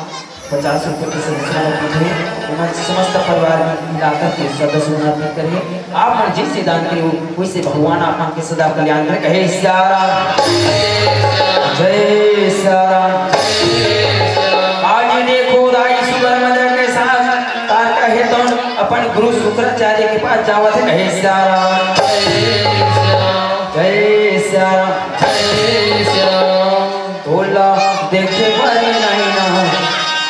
50 रुपये के सदस्य अर्पित हुए उन्होंने समस्त परिवार मिलाकर के सदस्य अर्पित करिए। आप मन जिससे दान करिए वैसे भगवान आपके सदा कल्याण करे। कहे सिया राम। जय सिया राम। आज देखो दाई सुगर मजा के साथ तार कहे तो अपन गुरु शुक्राचार्य के पास जावा थे। कहे सिया राम। जय सिया राम। जय सिया राम। बोला देखे पर नहीं ना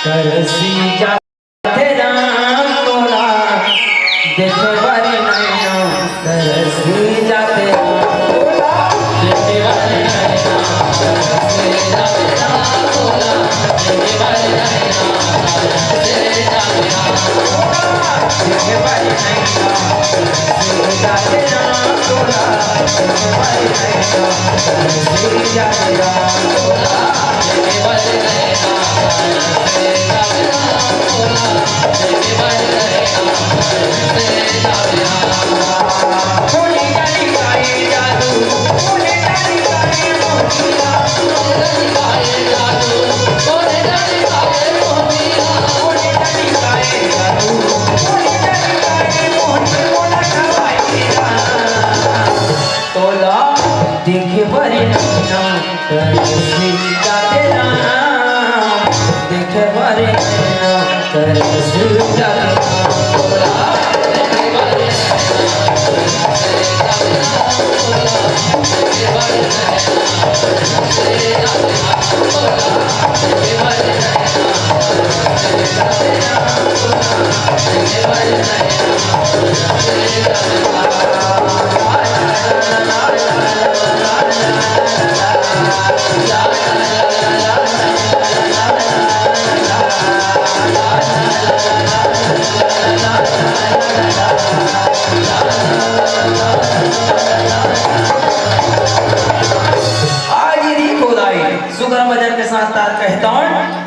तरसी जाते राम तोला देखे पर नहीं ना तरसी जाते तोला देखे वाले नहीं ना तरसी जाते राम तोला देखे वाले नहीं ना तरसी जाते राम तोला देखे पर नहीं ना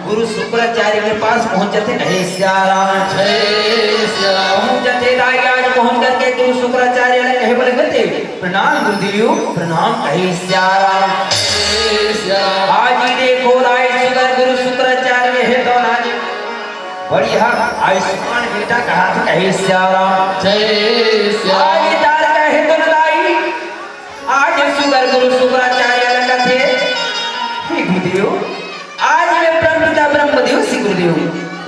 गुरु शुक्राचार्य के पास पहुंच जाते कहे श्याराम पहुंच जाते दाई आज पहुंच करके गुरु शुक्राचार्य ने कहे बोले गते प्रणाम गुरुदेव प्रणाम कहे श्याराम आज ही देखो दाई शुक्र गुरु शुक्राचार्य है तो आज बढ़िया आयुष्मान बेटा कहा था कहे श्याराम आज दार कहे तो दाई आज शुक्र गुरु शुक्राचार्य ने कहते हे गुरुदेव आज मैं परमपिता ब्रह्मदेव श्री गुरुदेव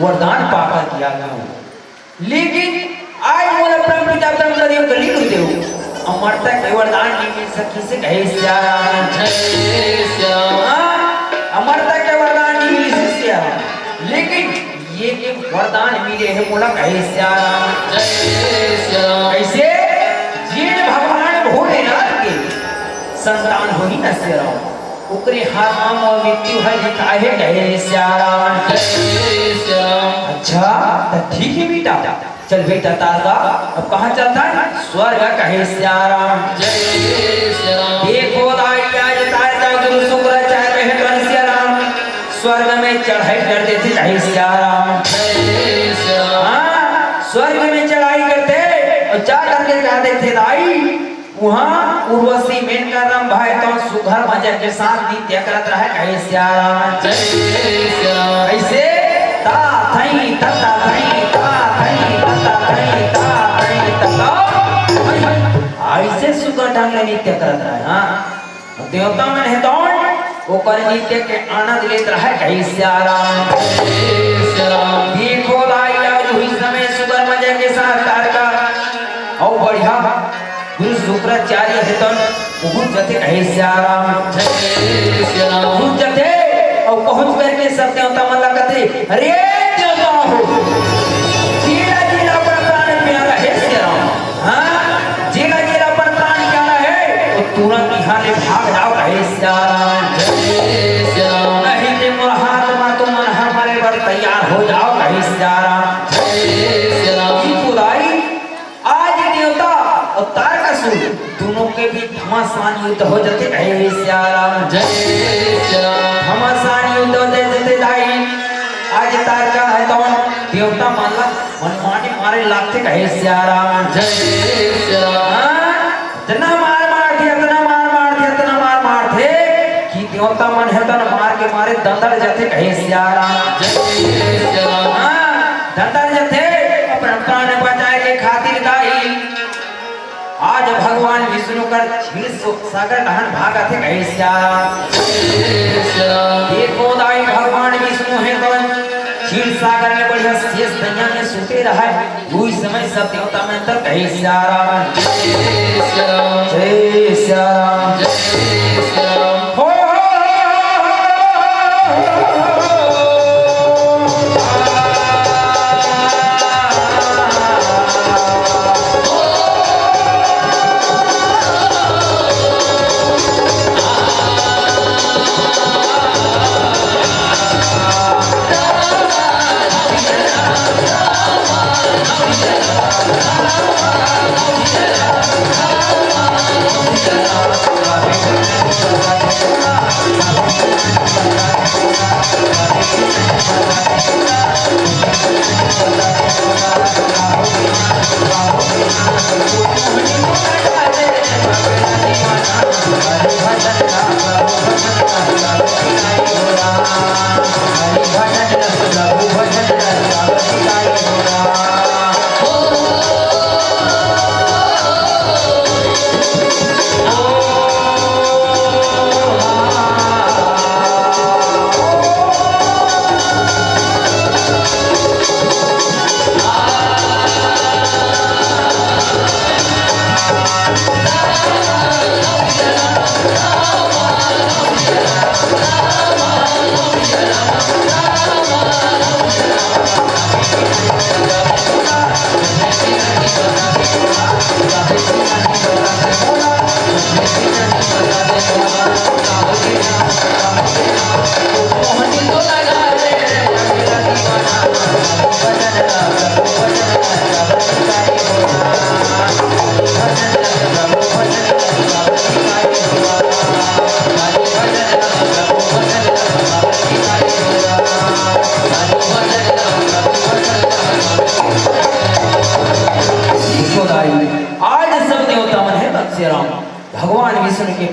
वरदान पाकर किया गया हूँ लेकिन आज बोला परमपिता ब्रह्मदेव कली गुरुदेव अमरता के वरदान नहीं मिल सकी से कहे श्याम अमरता के वरदान नहीं मिली से श्याम लेकिन ये एक वरदान मिले है बोला कहे श्याम ऐसे जिन भगवान भोलेनाथ के संतान हो ही न श्याम उकरे हाथ और मृत्यु है लिखा है कहे श्याम अच्छा तो ठीक है बेटा चल बेटा तारका अब कहाँ चलता है स्वर्ग कहे श्याम देखो दाई आज तारका गुरु शुक्राचार्य है कहे श्याम स्वर्ग में चढ़ाई करते थे कहे श्याम स्वर्ग में चढ़ाई करते और जा करके कहते थे दाई वहाँ उर्वशी मेनका राम भाई तो सुघर मजा के साथ नित्य करत रहे कहे श्याम ऐसे ता थई तता थई ता थई तता थई ता थई तता ऐसे सुघर ढंग से नित्य करत रहे हां देवता मन है तो ओकर नित्य के आनंद लेत रहे कहे श्याम देखो लाई आज हुई समय सुघर मजा के साथ तारका और बढ़िया गुरु शुक्राचार्य है तो पहुंच जाते कहे श्याम पहुंच जाते और पहुंच करके सब देवता मन लगते अरे देवता हो जिला जिला पर प्राण प्यारा है श्याम हाँ जिला जिला पर प्राण प्यारा है तो तुरंत यहाँ ले भाग जाओ कहे श्याम नहीं तो महात्मा तुम मन हमारे पर तैयार हो जाओ कहे श्याम आज देवता और तारकासुर दोनों के भी घमासान युद्ध हो जाते कहे श्याम घमासान युद्ध हो जाते दाई आज तारका है तो देवता मानला मनमानी मारे लागते कहे श्याम इतना मार थे कि देवता मन है तो मार के मारे दंदड़ जाते कहे श्याम दंदड़ जाते अपना प्राण बचाए के खातिर दाई आज भगवान विष्णु कर क्षीर सागर दहन भागा थे कहे श्याम देखो दाई भगवान विष्णु है तो क्षीर सागर में बढ़िया शेष दुनिया में सूते रहा उस समय सब देवता में अंतर कहे श्याम जय श्याम हो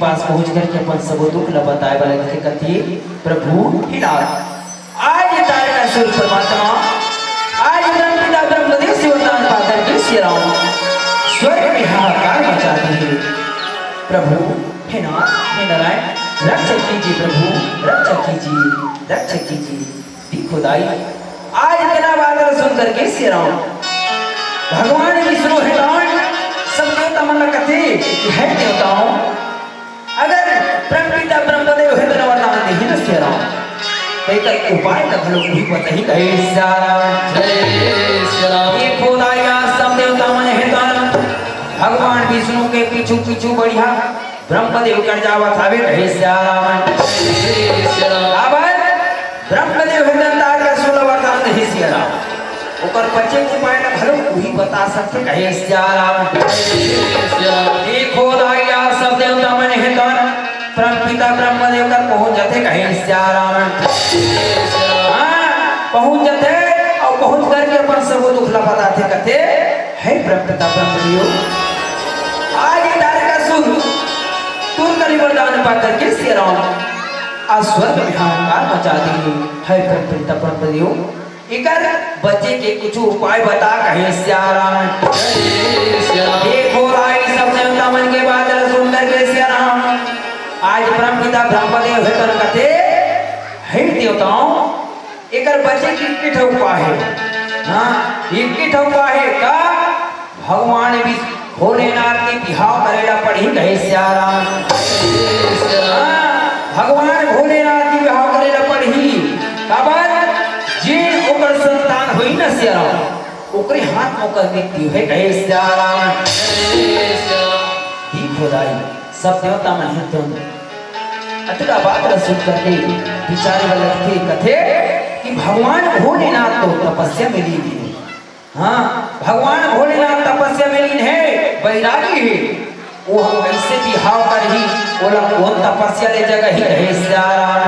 पास पहुंच करके अपन सब दुख ला बताए वाला के कथी प्रभु हिनाथ आज तारकासुर परमात्मा आज ब्रह्मपिता ब्रह्मदेव से वरदान पाकर के श्री राम स्वर्ग में हाहाकार मचा दिए। प्रभु हिनाथ हे नारायण रक्षक कीजिए, प्रभु रक्षक कीजिए, रक्षक कीजिए। खुदाई आज इतना बात सुन करके श्री राम भगवान विष्णु हितान सब देवता मन कथे कि है देवताओं अगर ब्रह्मपिता ब्रह्मदेव है तो वरदान दे ही न श्री राम एक उपाय का भलो भी बताई गए श्री राम ये खुदाया सब देवता मन हितान भगवान विष्णु के पीछू पीछू बढ़िया ब्रह्मदेव कर जावत हवे कहे श्री राम अब ब्रह्मदेव हितनता का सोलह वरदान दे श्री राम ओकर बच्चे को उपाय ना भलो वही बता सकते कहे श्री राम ये खुदाया सब देवता मन हितान ब्रह्मपिता ब्रह्मदेव का पहुंच जाते कहे श्री राम पहुंच जाते और पहुंच करके अपन सब दुख ला बताते कहते है ब्रह्मपिता ब्रह्मदेव आज तारकासुर तुम कली वरदान पा करके श्री राम स्वर्ग में हाहाकार मचा दिए। है ब्रह्मपिता ब्रह्मदेव इकर बच्चे के कुछ उपाय बता कहे श्री राम देखो आई सब देवता मन के बादल सुन करके श्री राम आज ब्रह्मपिता ब्रह्मदेव है तो कहते हे देवताओं एकर बच्चे की किठ उपाय है। हाँ ये किठ उपाय है का भगवान भी भोलेनाथ के बिहाव करेला पड़ी कहे श्री राम भगवान भोलेनाथ की बिहाव करेला पड़ी काबर जे ओकर संतान होई न श्री राम ओकरे हाथ मोकर मृत्यु है कहे श्री राम ही खुदाई सब देवता मन है तुम अतुरा बात सुन करके विचारे वाले थे कथे कि भगवान भोलेनाथ तो तपस्या में लीन है। हाँ भगवान भोलेनाथ तपस्या में लीन है बैरागी है वो हम कैसे बिहाव कर ही बोला वो तपस्या ले जगह ही रहे श्री राम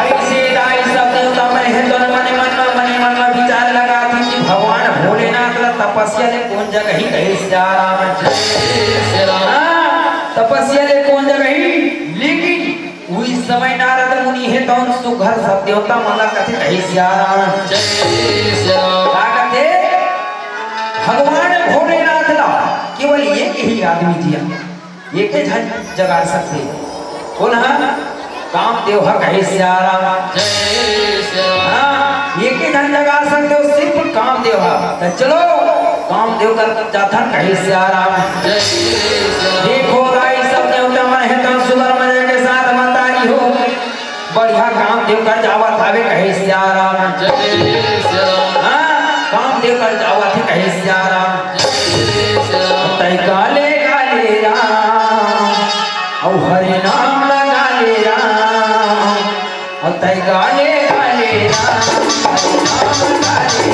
ऐसे दाई सब देवता मन है तो मन में विचार लगा थी कि भगवान भोलेनाथ का तपस्या ले कौन जगह ही रहे श्री राम तपस्या ले कौन जगह ही लेकिन उस समय नारद मुनि है तो सुघर सब देवता मन कथे कहे श्री राम क्या कहते भगवान भोलेनाथ ला केवल एक ही आदमी जिया एक ही जगा सकते कौन है कामदेव है कहे श्री राम एक ही धन जगा सकते हो सिर्फ कामदेव है चलो कामदेव का जाता कहे श्री राम देखो भाई सब देवता मन है तो सुगर मजे के साथ मंदारी हो बढ़िया कामदेव कर जावा थावे कहे श्री राम कामदेव कर जावा थे कहे श्री राम तै गाले गाले राम और हरि नाम लगा ले राम और तै गाले गाले राम हरि नाम लगा ले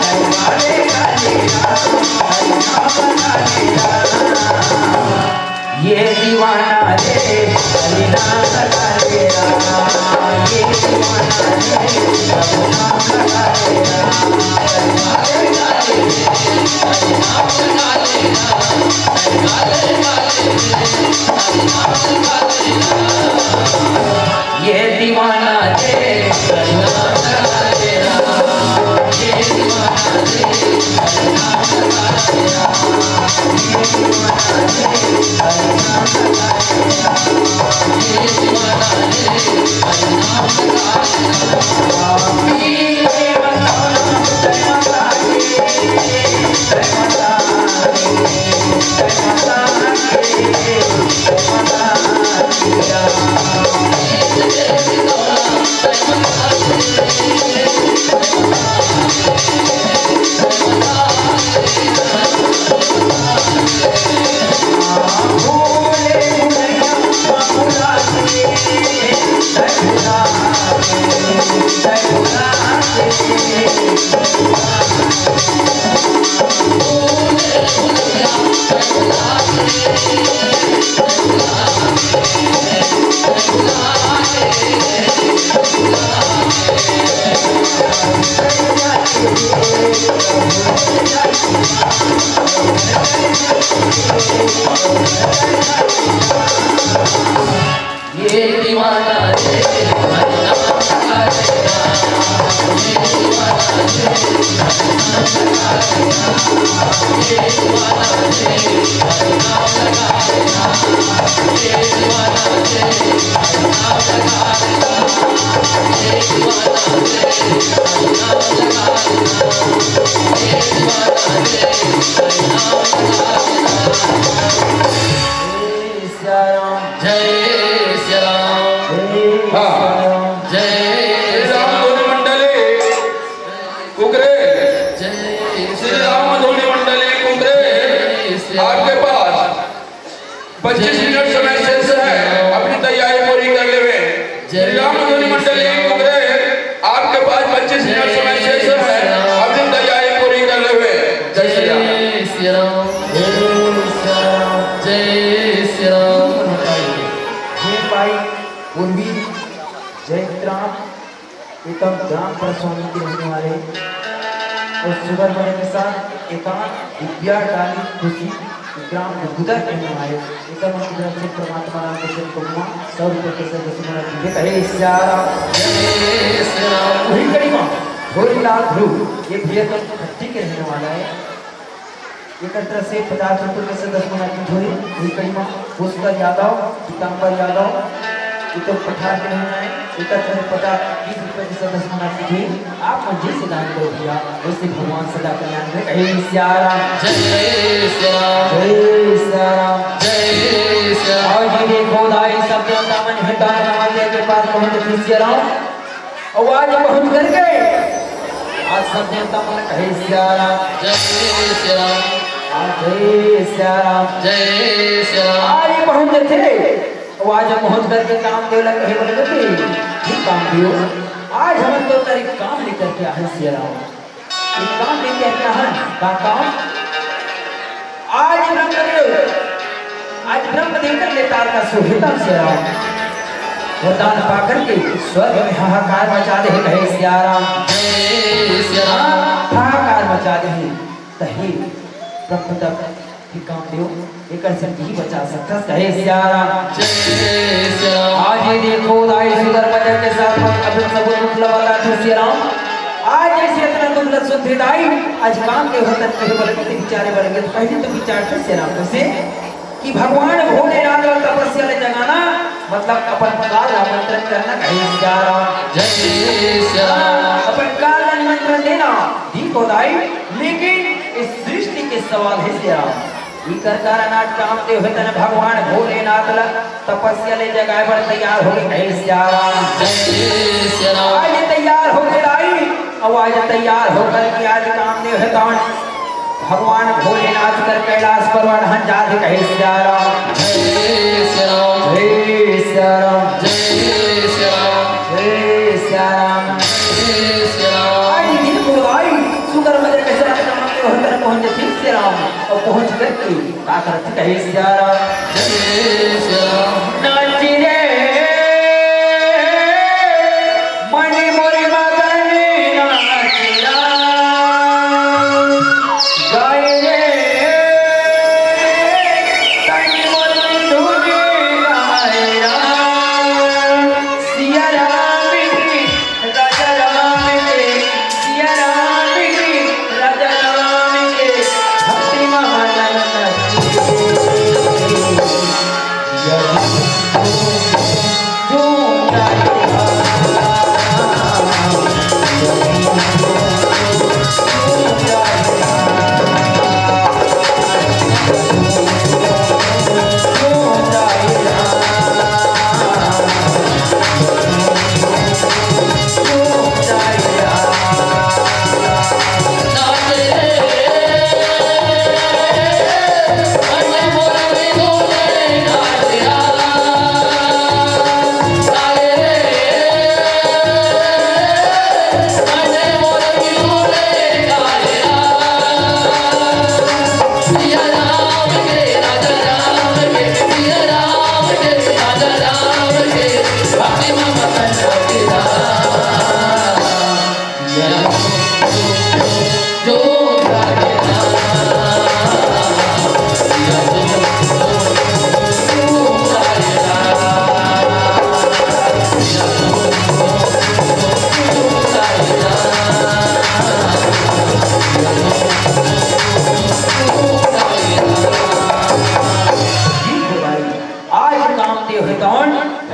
तै गाले गाले राम हरि नाम लगा ले राम ये दीवाना रे हरि नाम लगा ले राम ये दीवाना रे हरि नाम लगा ले राम हरि गाले हरि नाम लगा ले राम हरि गाले हरि नाम लगा ले राम ये दीवाना रे हरि नाम लगा ले राम ये दीवाना रे हरि नाम लगा ले राम ये दीवाना रे हरि नाम लगा ले राम ये दीवाना रे हरि नाम लगा ले राम ये बताओ जय माता दी जय माता दी जय माता दी जय माता कुकरे जय श्री राम धोनी मंडली कुकरे आपके पास 25 मिनट समय शेष है, अपनी तैयारी पूरी कर लेवे। श्री राम धोनी मंडली कुकरे आपके पास 25 मिनट समय शेष है, अपनी तैयारी पूरी कर लेवे। जय श्री राम। जय श्री राम जय श्री राम। ये भाई पूर्वी जयग्राम एवं ग्राम परसोनी के रहने वाले और सुब्रमण्य के साथ एकांत दिव्या डाली खुशी ग्राम गुदर के रहने वाले एकम तरफ से परमात्मा राम के को 100 रुपए के से दशमलव दिए कहे श्यारा जय श्री राम। वही कड़ी मां भोलेलाल ध्रुव ये भैया तो खट्टी के रहने वाला है। एक तरह से 50 रुपए के से दशमलव की धोरी वही कड़ी मां पुष्कर यादव पीतांबर यादव ये तो पठार के रहने हैं। एक तरह से 20 रुपए के से दशमलव की धोरी आप मुझे से दान करो भैया, वैसे भगवान सदा कल्याण में कहे श्यारा जय श्री राम जय श्याराम जय श्री राम। और ये देखो दाई सब देवता मन हिता नवाले के पास पहुंचे श्याराम और आज पहुंच कर गए। आज सब देवता मन कहे श्याराम जय श्री राम जय श्याराम जय श्री राम। आज पहुंचे थे और आज पहुंच कर के काम देवला कहे बोले थे ठीक काम दियो, आज हम तो तेरे काम लेकर के आए श्याराम। ये काम लेके आए हैं का काम आज ब्रह्मदेव कर लेता का सुहिता श्याराम वरदान पाकर के स्वर्ग में हाहाकार मचा दे कहे श्याराम जय श्री राम हाहाकार मचा दे तही ब्रह्म तक की काम दियो एक से ही बचा सकता कहे श्याराम जय श्री राम। आज ये देखो दाई सुंदर बजर के साथ अब सब मतलब वाला थे श्याराम। आज ऐसे इतना मतलब सुनते दाई आज काम के होता कहे बोले कितने विचारे बढ़ेंगे तो पहले तो विचार थे श्याराम कैसे कि भगवान भोलेनाथ का तपस्या ले जगाना मतलब अपन काल आमंत्रण करना कहे श्याराम जय श्री राम अपन काल आमंत्रण देना दी को दाई, लेकिन इस सृष्टि के सवाल है श्याराम ई करतार नाट काम दे होते न भगवान भोलेनाथ ल तपस्या ले जगाए पर तैयार हो गए कहे श्याराम जय श्री राम। आज तैयार हो गए आई और आज तैयार होकर के आज काम दे होता भगवान भोलेनाथ कर कैलाश पर्वत हन जाते कहे श्याराम जय श्री राम जय श्याराम जय श्री राम जय श्याराम जय श्री राम। आज दिन को आई सुगर मदर के साथ काम दे होकर पहुंचे ठीक श्याराम और पहुंच करके का करते कहे श्याराम जय श्री राम नाची रे मणि मोरी मगन नाचिरा गाय रे तनी मोरी धुनी गायरा सिया राम की राजा राम के सिया राम की राजा राम के भक्ति महानन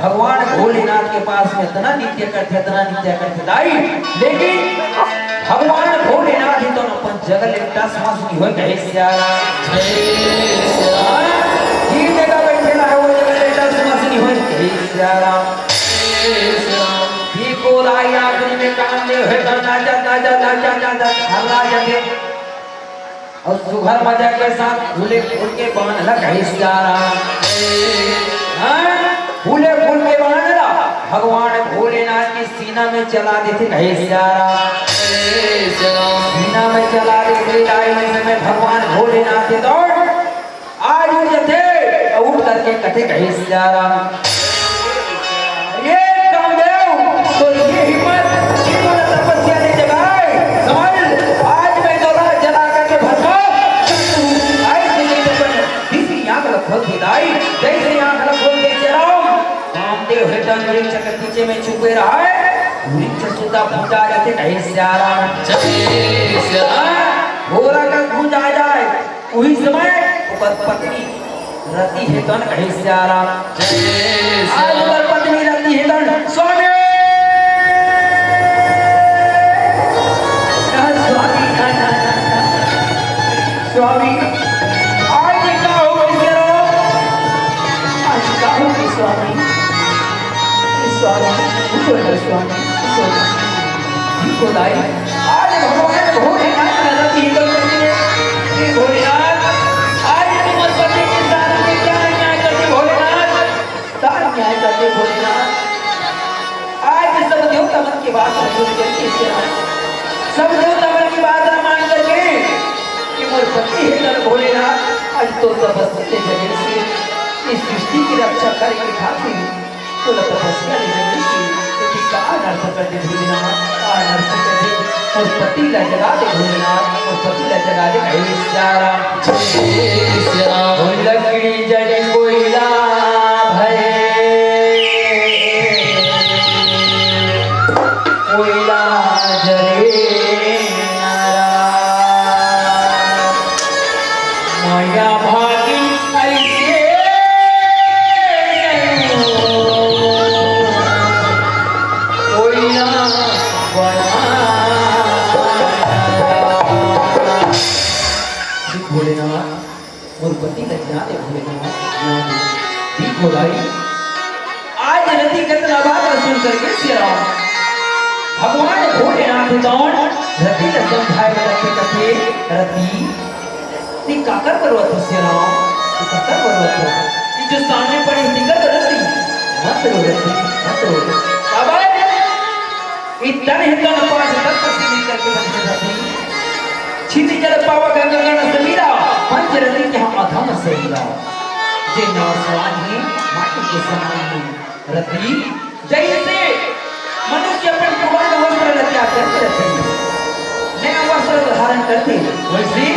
भगवान भोलेनाथ के पास में इतना नित्य करते दाई, लेकिन भगवान भोलेनाथ ही तो अपन जगल एकटा सांस की होय कहे श्यारा जी जगह बैठे ना वो जगल एकटा सांस की होय कहे श्यारा ये को लाई आदमी में काम कामदेव है तो नाचा नाचा नाचा नाचा हल्ला जाते और सुघर मजा के साथ फूले फूल के बाण लगाए सियारा फूले फूल के बाण भगवान भोलेनाथ की सीना में चला देते कहे सियारा सीना में चला देते लाई में भगवान भोलेनाथ के दौड़ आज उठ जाते उठ करके कथे कहे सियारा ये कामदेव तो ये हिम्मत तपस्या ने जगाए समझ आज मैं दोला जला करके भस्म खोल के दाई जैसे आंख खोल के चलाओ कामदेव हिटन वृक्ष के पीछे में छुपे रहा है वृक्ष सुधा पूजा जाते कहीं सियारा घोड़ा का गूंज आ जाए वही समय ऊपर पत्नी रति हिटन कहीं सियारा ऊपर पत्नी रति हिटन स्वामी स्वामी स्वामी स्वामी स्वामी आज भगवान भोलेनाथ रति हिटन करके भोलेनाथ आज तुम पति के साथ में क्या न्याय करते भोलेनाथ सारा न्याय करते भोलेनाथ आज सब देवता मन की बात सुन करके सब देवता मन की बात मान करके कि मोर पति हिटन भोलेनाथ आज तो तपस्या जगह से इस सृष्टि की रक्षा करने की खातिर तो तपस्या ले जगह से कि का नर्थ कर दे भोलेनाथ का नर्थ कर दे और पति ला जगा दे भोलेनाथ और पति ला जगा दे कहे सियारा लकड़ी जड़ी कोयला भरे कोयला जले माया भागी ऐसे भोलेनाथ और पति लज्जा दे भोलेनाथ ठीक हो गई आज रति कतना बात सुन करके सियारा भगवान भोलेनाथ दौड़ रति ने समझाए रखे कथे रति ती काकर पर्वत सियारा ती काकर पर्वत जो सामने पड़ी दिक्कत रति मत रो रति मत रो अब इतना हिंदन पास तक सीधी करके बंद रति छिति जल पावा गंगा गण समीरा पंच रति के हम अधम सहीरा जे नौ स्वामी माटी के समान रति जैसे मनुष्य अपन पुराना वस्त्र लत्या करते रहते नया वस्त्र धारण करते वैसे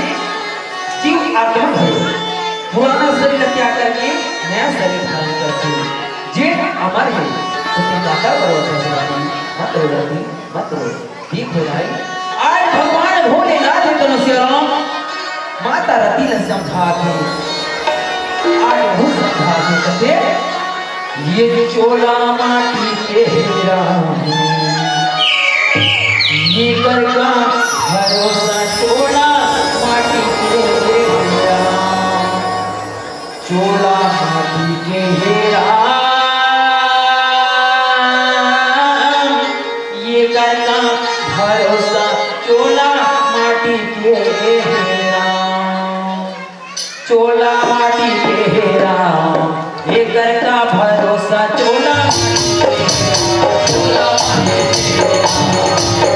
जीव आत्मा है पुराना शरीर लत्या करके नया शरीर धारण करते जे अमर है तो दाता पर्वत मत रो रति मत रो ठीक हो जाए आज भगवान भोलेनाथ तो सियाराम माता रति ने समझाते आज वो समझाते कहते ये चोला माटी के हीरा ये कर का भरोसा चोला माटी के हीरा चोला माटी के हीरा ये कर का भरोसा चोला माटी के हेरा चोला माटी के हेरा एक का भरोसा चोला चोला माटी के हेरा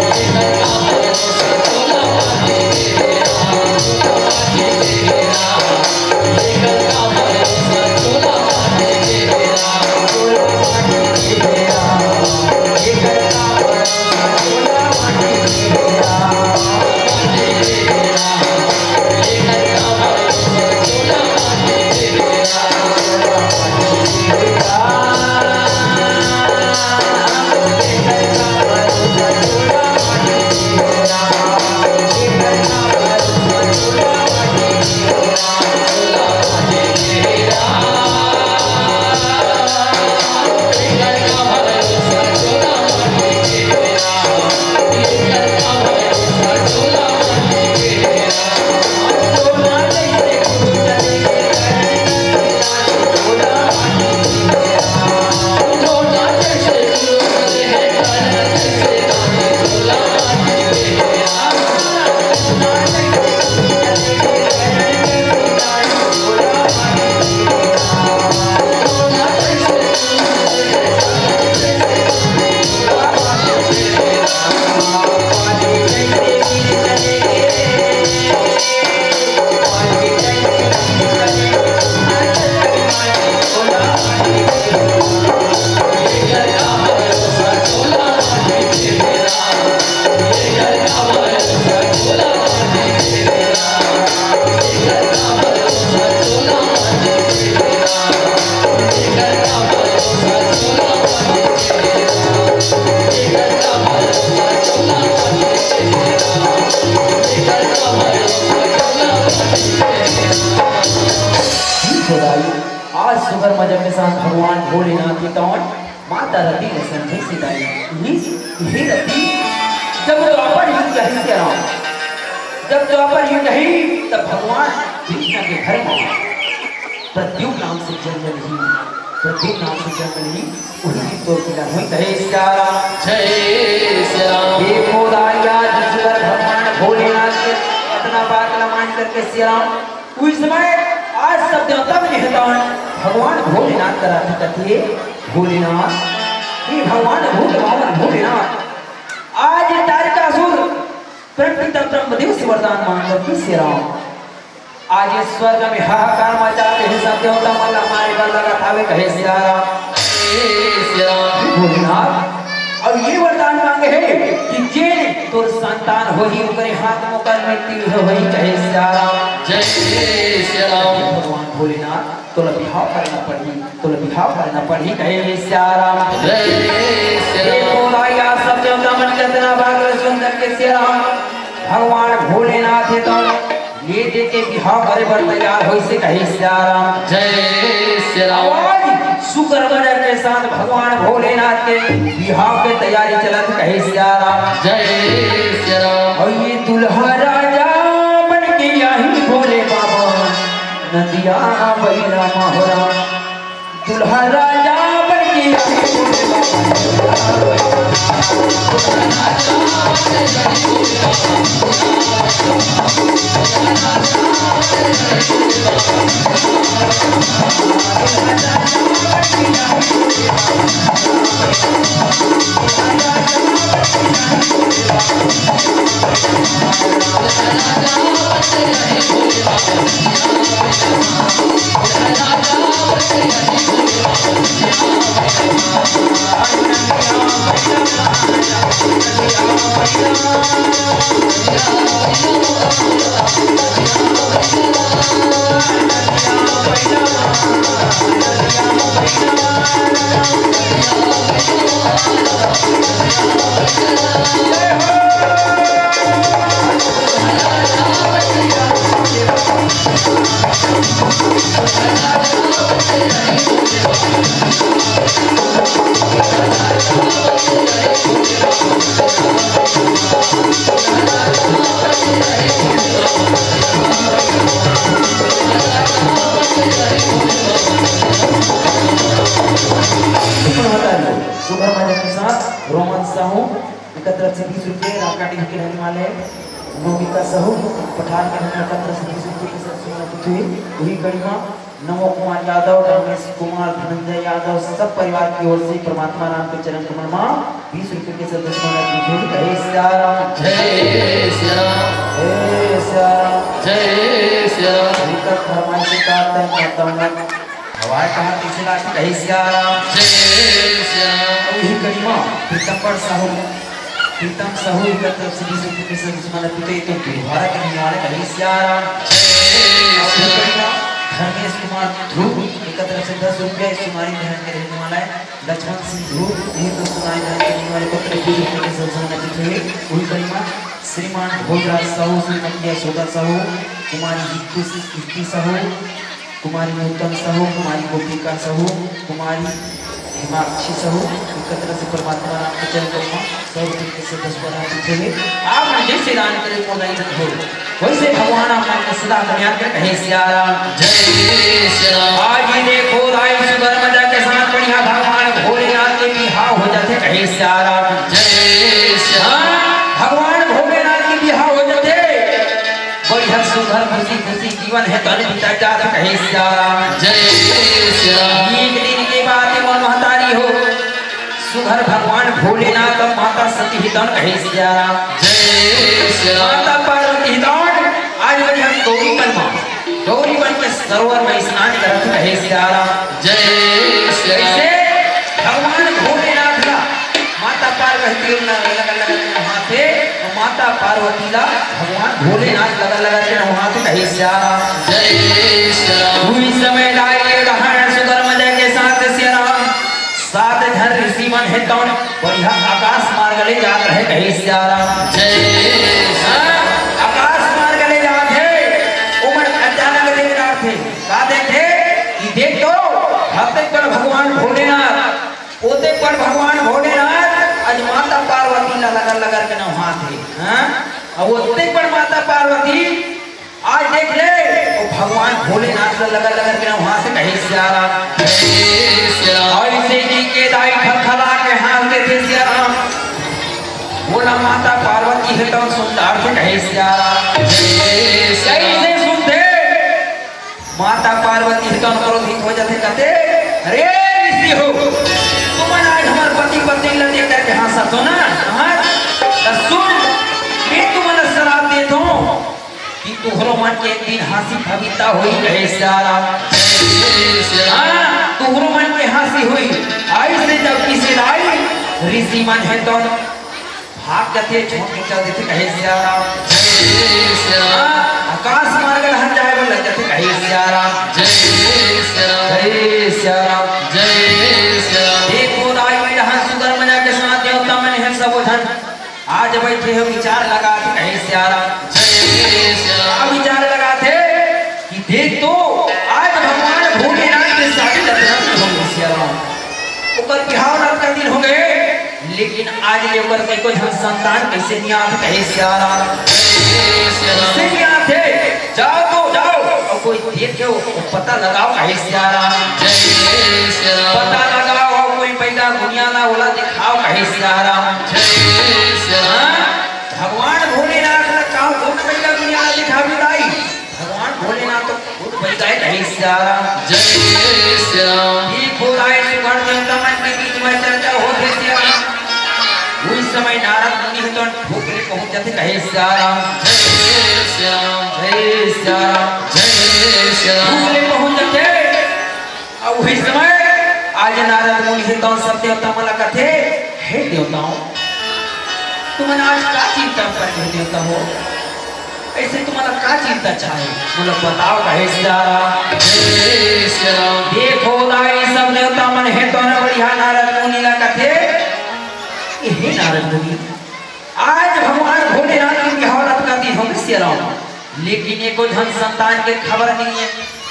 खुदाई आज सुगर मजब के साथ भगवान भोलेनाथ की तौर माता रति ने संधि सिदाई हे रति जब द्वापर युग यही से राम जब द्वापर युग यही तब भगवान कृष्ण के घर में प्रद्युम्न नाम से जन्म ही प्रद्युम्न नाम से जन्म ही उन्हीं तो किला हुई कहे सियारा जय श्री राम हे खुदाई आज सुगर भगवान भोलेनाथ के अपना बात मान करके सियाराम उस समय आज सब देवता में निहतान भगवान भोलेनाथ का राधि कथिए भोलेनाथ ये भगवान भोलेनाथ भोलेनाथ आज तारकासुर प्रतितम ब्रह्मदेव से वरदान मांग करके श्री राम आज इस स्वर्ग में हाहाकार मचाते हैं सब देवता मल्ला मारे गल लगा थावे कहे श्री राम श्री राम भोलेनाथ और ये वरदान मांगे है कि जे तोर संतान होही ओकरे हाथ मुकर मृत्यु होही कहे श्री राम जय श्री राम भगवान भोलेनाथ तोला बिहाव करना पड़ी कहे श्री राम जय श्री हे राम भोलाया सब देवता मन कितना भाग सुंदर के श्री राम भगवान भोलेनाथ है तो ये देके बिहाव करे बर तैयार होई से कहे श्री राम जय श्री राम आज शुक्र मजर के साथ भगवान भोलेनाथ के बिहाव के तैयारी चलत कहे श्री राम जय श्री राम और ये दुल्हा राजा बन के यही भोले बाबा नदिया बैला मोहरा दुल्हा राजा बन के यही भोले सुगर मजर के साथ रोमन साहू एकत्र से 20 रुपये रामकाटी के रहने वाले नोमिका साहू पठान के रहने एकत्र से 20 रुपये के साथ सुना पुत्री वही गरिमा नमो कुमार यादव रमेश कुमार धनंजय यादव सब परिवार की ओर से परमात्मा राम के चरण कमल में 20 रुपये के साथ सुना पुत्री जय श्री राम जय श्री राम जय श्री राम जय श्री राम निकट फरमाइश का तय माता हवाए कहा तीसरा कहे श्री राम जय श्री राम वही गरिमा पीतम्बर साहू प्रीतम साहू एकत्र से 20 रुपये के साथ सुना पुत्री तो बिहार के रहने वाले कहे श्री राम जय श्री राम धर्मेश कुमार ध्रुव एकत्र से 10 रुपये सुमारी बहन के रहने वाला है लक्ष्मण सिंह ध्रुव ये तो सुनाई बहन के रहने वाले पत्र 20 रुपये के साथ सुना पुत्री वही गरिमा श्रीमान भोजराज साहू श्रीमती यशोदा साहू कुमारी युक्ति साहू कुमारी उत्तम साहू कुमारी गोपिका साहू कुमारी हिमाक्षी साहू एकत्र से परमात्मा राम के चरण करुणा सब के से 10 बना पूछे आप जैसे दान करे मोदाई हो वैसे भगवान आपने सदा कल्याण कर कहे श्री राम जय श्री राम आज ये देखो राय सुगर मजा के साथ बढ़िया भगवान भोलेनाथ के बिहाव हो जाते कहे श्री राम जय श्री राम भगवान भोलेनाथ के बिहाव हो जाते बढ़िया सुगर खुशी खुशी जीवन है धन बीता जात कहे श्री राम जय श्री राम एक दिन के बाद मन महतारी हो सुघर भगवान भोलेनाथ और माता सती हितन कहे श्री राम जय श्री राम माता पार्वती हितन आज वही हम गौरी बन के सरोवर में स्नान करते कहे श्री राम जय श्री ऐसे राम भगवान भोलेनाथ का माता पार्वती लगा हाथे और माता पार्वती ला भगवान भोलेनाथ लगा के हाथे कहे श्री राम जय श्री राम हुई समय लाए रहन सुगर मजे के साथ श्री राम सात घर ऋषि मन है तौन बढ़िया आकाश मार्ग ले जात रहे कहे श्री राम जय आकाश मार्ग ले जात है उमर अचानक ले जात थे का देखे लगा के ना वहां थे हाँ अब वो पर माता पार्वती आज देख ले वो भगवान भोलेनाथ से लगा के ना वहां से कहीं सिया राम ऐसे जी के दाई खलखला के हाथ थे सिया राम बोला माता पार्वती है तो सुंदर से कहीं सिया राम कैसे सुनते माता पार्वती है तो क्रोधित हो जाते कहते अरे ऋषि हो तुम आज हमारे पति पत्नी लड़ने करके हंसा तो ना सुन मैं तुम्हें शराब दे दूं कि तुहरो मन के एक दिन हंसी कविता हुई कहे सारा तुहरो मन में हंसी हुई ऐसे जब किसी लाई ऋषि मन है तो भाग जाते छोड़ के चल देते कहे सारा आकाश मार्ग हट जाए वो लग जाते कहे सारा जय सारा देखो राय में रहा सुंदर मजा के साथ देवता मन है सब धन आज बैठे हो विचार लगा के कहे सारा विचार लगाते कि देख तो आज भगवान भोलेनाथ के शादी ऊपर बिहार रात का दिन हो गए लेकिन आज ये ऊपर में कोई हम संतान कैसे नहीं आते कहे सियारा नहीं आते जाओ तो जाओ और कोई देखो पता लगाओ कहे सियारा पता लगाओ और कोई पैदा दुनिया ना ओला दिखाओ कहे सियारा भगवान भोलेनाथ ने कहा कौन पैदा दुनिया ना दिखा भी लाई भगवान भोलेनाथ तो खुद पैदा है कहे सियारा ये खोलाए सुगढ़ देवता मन के बीच में चर्चा होती सियारा उस समय नारद मुनि तो ठोकरे पहुंच जाते कहे सियारा जय सियारा ठोकरे पहुंच जाते अब उस समय आज नारद मुनि तो सब देवता मला कहते हे देवताओं तुमने आज का चिंता करके देवता हो ऐसे तुम्हारा का चिंता चाहे बोलो बताओ कहे सियारा देखो दाई सब देवता मन है तो ना बढ़िया नारद मुनि ला कहते हे नारद मुनि आज भगवान भोलेनाथ की हालत का दिन हम सियारा लेकिन ये कोई धन संतान के खबर नहीं है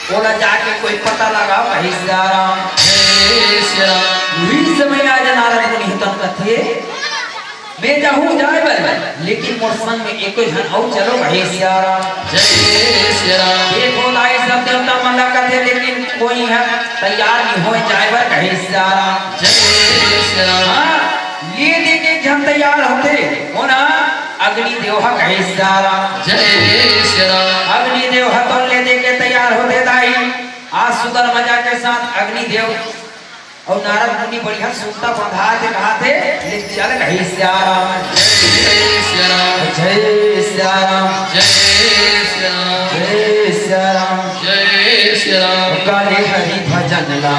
बोला जाके कोई पता लगा कहे सियारा इस समय आज नारद मुनि तो कहते मैं जाऊं जाए बल लेकिन मोर संग में एक जन और चलो कहे सियारा देखो लाई सब देवता मन ला कहते लेकिन कोई है तैयार नहीं हो जाए बर कहे सियारा ये देखे जन तैयार होते हो ना अग्नि देवहा कहे सियारा अग्नि देवहा तो ले दे के तैयार होते दाई आज सुंदर मजा के साथ अग्नि देव और नारद मुनि बढ़िया सुनता बंधा थे कहा थे ले चल कहे सियारा जय सियारा जय सियारा काले हरि भजन ला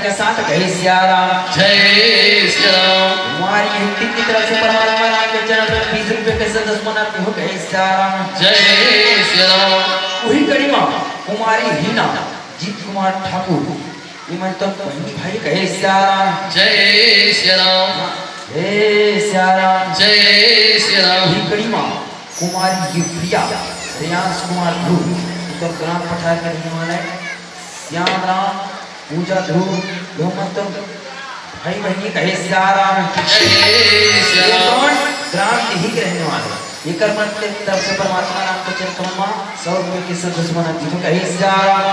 के साथ कहे सियारा जय सियाराम हमारी हिंदी की तरफ से परमात्मा राम के चरण में 20 रुपए के सदस्य मनाते हो कहे सियाराम जय सियाराम वही करीमा कुमारी हीना जीत कुमार ठाकुर इमन तो बहनी भाई कहे सियाराम जय सियाराम जय सियाराम जय सियाराम वही करीमा कुमारी की प्रिया रियांश कुमार ध्रुव उत्तर ग्राम पठार का रहने वाला है। श्याम राम पूजा ध्रुव मोहम्मद भाई बहनी कहे सियाराम ग्राम यही के रहने वाले ये कर्मठ के तरफ से परमात्मा नाम को चल कमा 100 रुपए की संदेश बना दी कहे सियाराम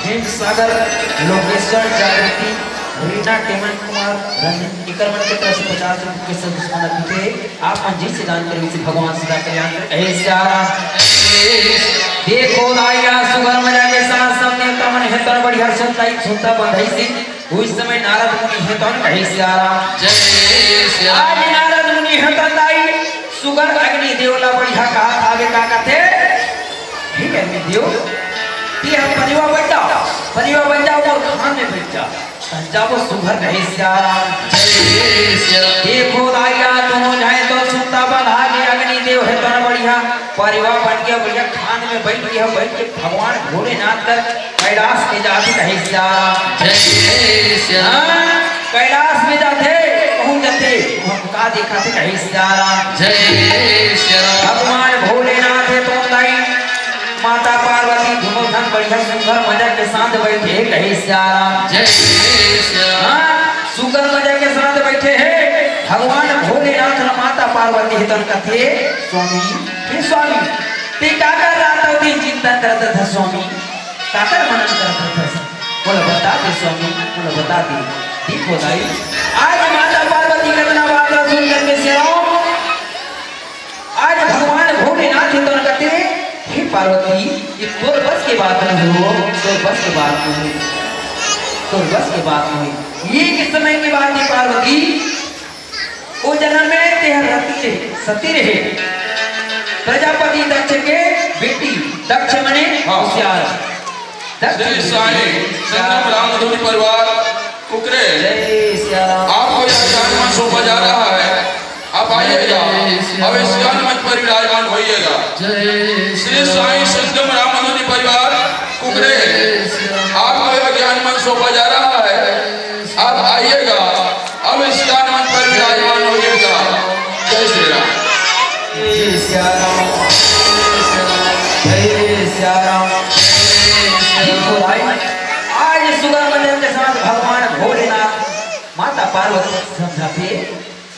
हेम सागर लोकेश्वर जागृति रीना टेमन कुमार रंजन इकरमन के तरफ से 50 रुपए के संदेश बना दी आप मंजिल से दान करें इसे भगवान सदा कल्याण कहे सियाराम देखो आया सुगर मजा के साथ सबने तमन है तर बड़ी हर्ष सुनता बंधई से उस समय नारद मुनि है तो कहे सियाराम जय सिया आज नारद मुनि है तो दाई सुगर अग्नि देवला बढ़िया कहा आगे का कहते ठीक है मैं देव ये हम परिवा बन जाओ और खान में बैठ जा जाओ सुगर कहे सियाराम जय सिया देखो दाइया दोनों जाए तो सुनता बंधा के अग्नि देव है तो बढ़िया परिवार बन गया बढ़िया खान में बैठ गया बैठ के भगवान भोलेनाथ कर कैलाश के जाते कहे सियाराम जय सिया कैलाश में जाते पहुंच जाते हम का देखा थे कहे सियाराम जय सिया भगवान भोलेनाथ है तो दाई माता पार्वती दोनों धन बढ़िया सुंदर मजा के साथ बैठे कहे सियाराम जय सिया सुगर मजा के साथ बैठे हैं भगवान भोलेनाथ और माता पार्वती हितन कथे स्वामी हे स्वामी ते का कर रहा था दिन चिंतन करता था स्वामी का कर मनन करता था बोला बता दे स्वामी बोला बता दे ठीक हो गई आज माता पार्वती कतना बात सुन करके सेराओ आज भगवान भोलेनाथ हितन कथे हे पार्वती ये तोर बस के बात नहीं हो तोर बस के बात नहीं तोर बस के बात नहीं ये किस समय की बात है पार्वती वो जन्म में तेहर रति सती रहे प्रजापति दक्ष के बेटी दक्ष मने होशियार जय साईं संगम रामधुनी परिवार कुकरे जय सिया राम आपको यह जानना सौंपा जा रहा है आप आइएगा अब इस ज्ञान मंच पर विराजमान होइएगा श्री साईं संगम रामधुनी परिवार कुकरे आपको यह ज्ञान मंच सौंपा जा रहा है आप आइएगा अब इस ज्ञान मंच पर विराजमान होइएगा जय श्री राम जय सिया राम जय सिया राम देखो भाई आज सुगर मंदिर के साथ भगवान भोलेनाथ माता पार्वती समझाते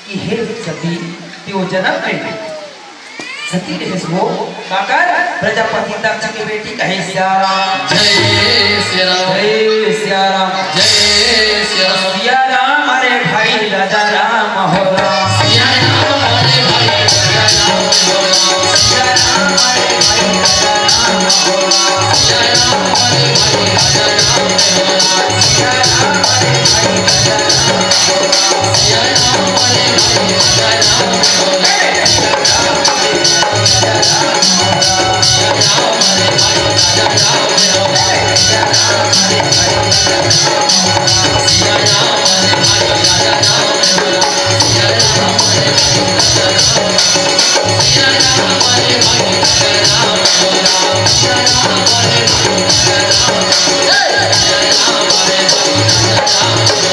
कि हे सती त्यो जन्म में सती रहे वो काकर प्रजापति दक्ष की बेटी कहे सिया राम जय श्री राम जय सिया राम जय श्री राम सिया राम अरे भाई राजा राम हो राम सिया राम हरे भाई राजा राम हो राम सिया राम अरे भाई राजा राम हो राम सिया राम हरे भाई राजा राम हो राम सिया राम अरे भाई राजा राम हो राम सिया राम हरे भाई राजा राम हो राम सिया राम अरे भाई राजा राम हो राम सिया राम हरे भाई राजा राम हो राम सिया राम अरे भाई राजा राम हो राम सिया राम हरे भाई राजा राम हो राम सिया राम हरे भाई राजा राम हो राम सिया राम हरे भाई राजा राम हो राम सिया राम हरे भाई राजा राम हो राम सिया राम हरे भाई राजा राम हो राम सिया राम हरे भाई राजा राम हो राम सिया राम हरे भाई राजा राम हो राम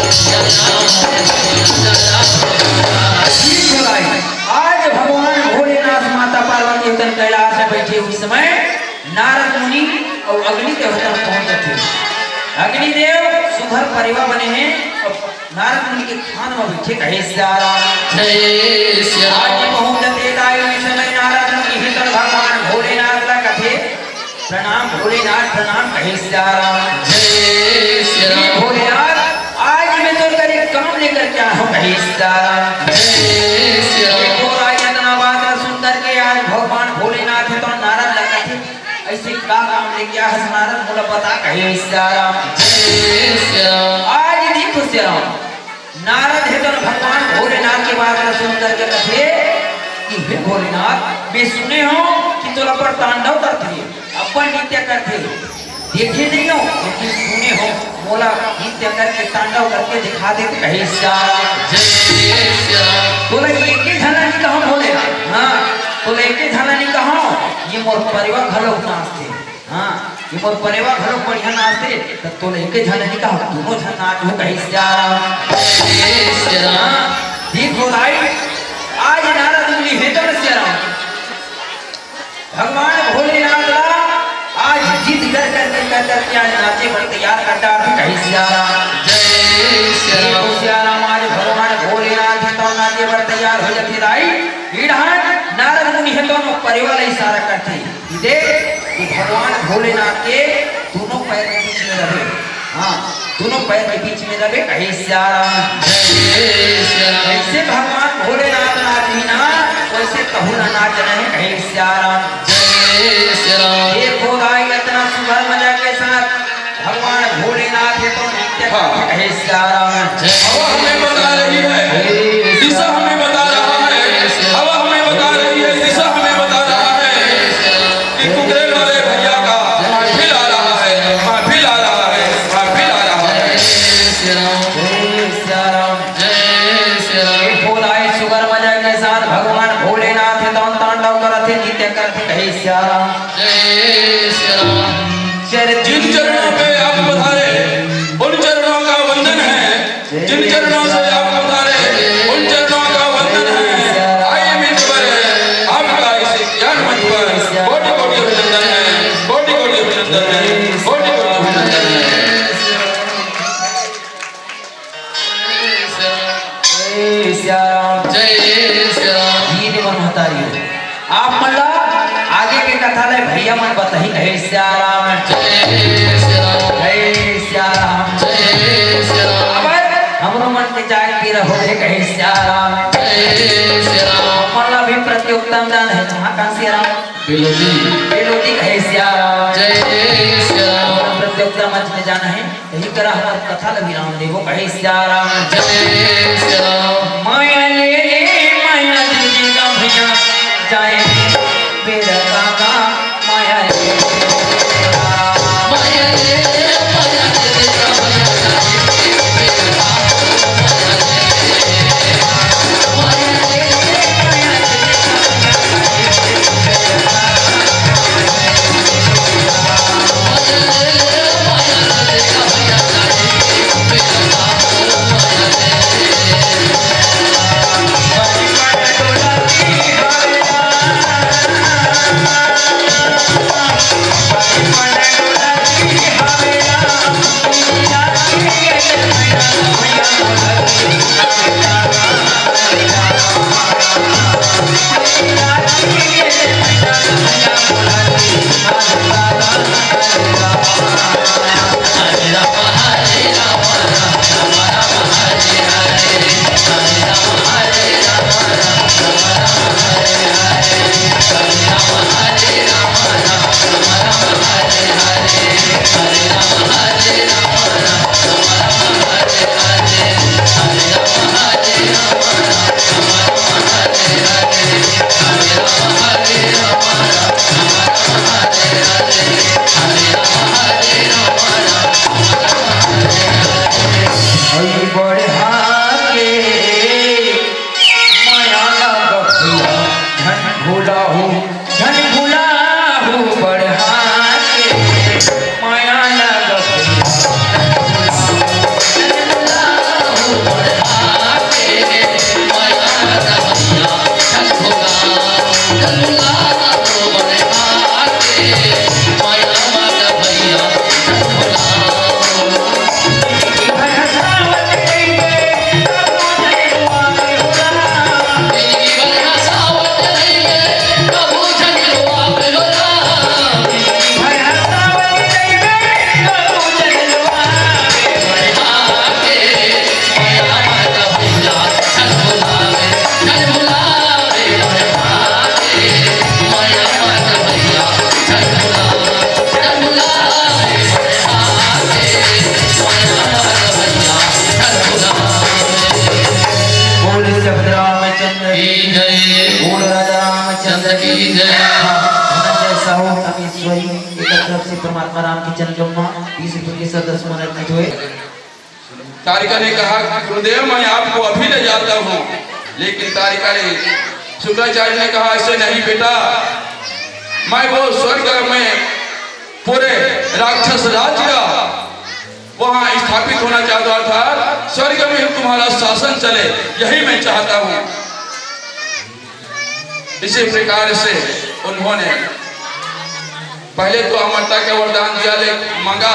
सिया राम हरे भाई राजा राम हो राम ठीक है भाई आज भगवान भोलेनाथ माता पार्वती उतर कैलाश में बैठे उस समय नारद मुनि और अग्नि देवता पहुंचे थे अग्निदेव सुधर परिवार बने हैं और नारद मुनि के खान में बैठे कहे सिया राम जय श्री आज राम पहुंचते दाई उस समय नारद मुनि हितर भगवान भोलेनाथ का कथे प्रणाम भोलेनाथ प्रणाम कहे सिया राम जय श्री राम भोलेनाथ आज मैं तो तेरे काम लेकर क्या हूँ कहे सिया राम जय श्री राम देखो राजा इतना बात सुन करके आज भगवान भोलेनाथ है तो नारद लगा थे ऐसे का काम लेके आया है नारद बोला बता कहे सिया राम जय श्री राम आज देखो सिया राम नारद है तो भगवान भोलेनाथ की बात सुन करके कथे कि हे भोलेनाथ मैं सुने हो कि तोला पर तांडव करते हैं अपन नृत्य करते देखे नहीं हो लेकिन सुने हो बोला नृत्य करके तांडव करके दिखा दे तो कहे सिया राम जय श्री राम बोला एक ही झाला नहीं कहो भोलेनाथ हाँ बोला एक ही झाला नहीं कहो ये मोर परिवार घलो नाचते हाँ ये मोर परेवा घरो बढ़िया नाचते तो तो लेके जाने की कहा दोनों जन नाच हो कहीं से आ रहा जय श्री राम देखो भाई आज नारद मुनि है तो से आ रहा भगवान भोलेनाथ आज जिद करके आज नाचे पर तैयार करता है कहीं से आ रहा जय श्री राम श्याम आज भगवान भोलेनाथ तो नाचे पर तैयार हो जाते दाई ईढ़ान नारद मुनि है दोनों परिवार इशारा करते देख कि भगवान भोलेनाथ के दोनों पैर के बीच में रहे हाँ दोनों पैर के बीच में रहे कहीं श्याम जय श्री राम ऐसे भगवान भोलेनाथ नाची ना वैसे कहू ना नाच रहे कहीं श्याम जय श्री राम देखो गाय इतना सुंदर मजा के साथ भगवान भोलेनाथ है तो नित्य कहे श्याम हवा हमें बता रही है दिशा हमें बता रहा है हवा हमें बता रही है दिशा हमें बता रहा है कि कुकरेल वाले भैया का महफिल आ रहा है महफिल आ रहा है महफिल आ रहा है जय श्री राम जय श्री राम भोलाए सुगर मजा के साथ भगवान भोलेनाथ है तो तांडव करते नित्य करते कहे श्याम जय श्री राम जिन चरणों पे आप पधारे उन चरणों का वंदन है जिन चरणों से आप पधारे उन चरणों का वंदन है आइए मिलकर आपका इस ज्ञान मंच पर कोटि कोटि अभिनंदन है कोटि कोटि अभिनंदन है कोटि कोटि अभिनंदन है श्याम जय श्री राम ये मन महतारी आप मतलब आगे के कथा ले भैया मन बताही कहे श्याम जय श्री राम जय श्याम जय श्री राम हमरो मन के जाग की रहो रे कहे श्याम जय श्री राम मला भी प्रतियोगिता में जाना है जहाँ कहाँ से राम बिलोदी बेलोदी कहे श्याम जय श्री राम प्रतियोगिता मंच में जाना है यही करा हमारी कथा लगी राम देखो कहे श्याम जय श्री राम माया ले माया दीदी का भैया जाए मेरा काका माया ले माया रे माया रे माया परमात्मा राम की जन्मभूमि 20 रुपए के 10 मिनट हुए। तारिका ने कहा गुरुदेव मैं आपको अभी ले जाता हूँ, लेकिन तारिका ने शुक्राचार्य ने कहा ऐसे नहीं बेटा, मैं वो स्वर्ग में पूरे राक्षस राज्य का वहां स्थापित होना चाहता था। स्वर्ग में तुम्हारा शासन चले, यही मैं चाहता हूं। इसी प्रकार से उन्होंने पहले तो अमरता का वरदान दिया मांगा,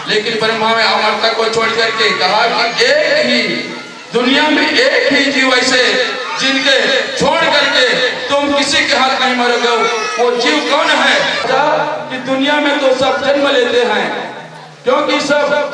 लेकिन ब्रह्मा में अमरता को छोड़ करके कहा कि एक ही दुनिया में एक ही जीव ऐसे जिनके छोड़ करके तुम किसी के हाथ नहीं मरोगे, वो जीव कौन है? कि दुनिया में तो सब जन्म लेते हैं, क्योंकि सब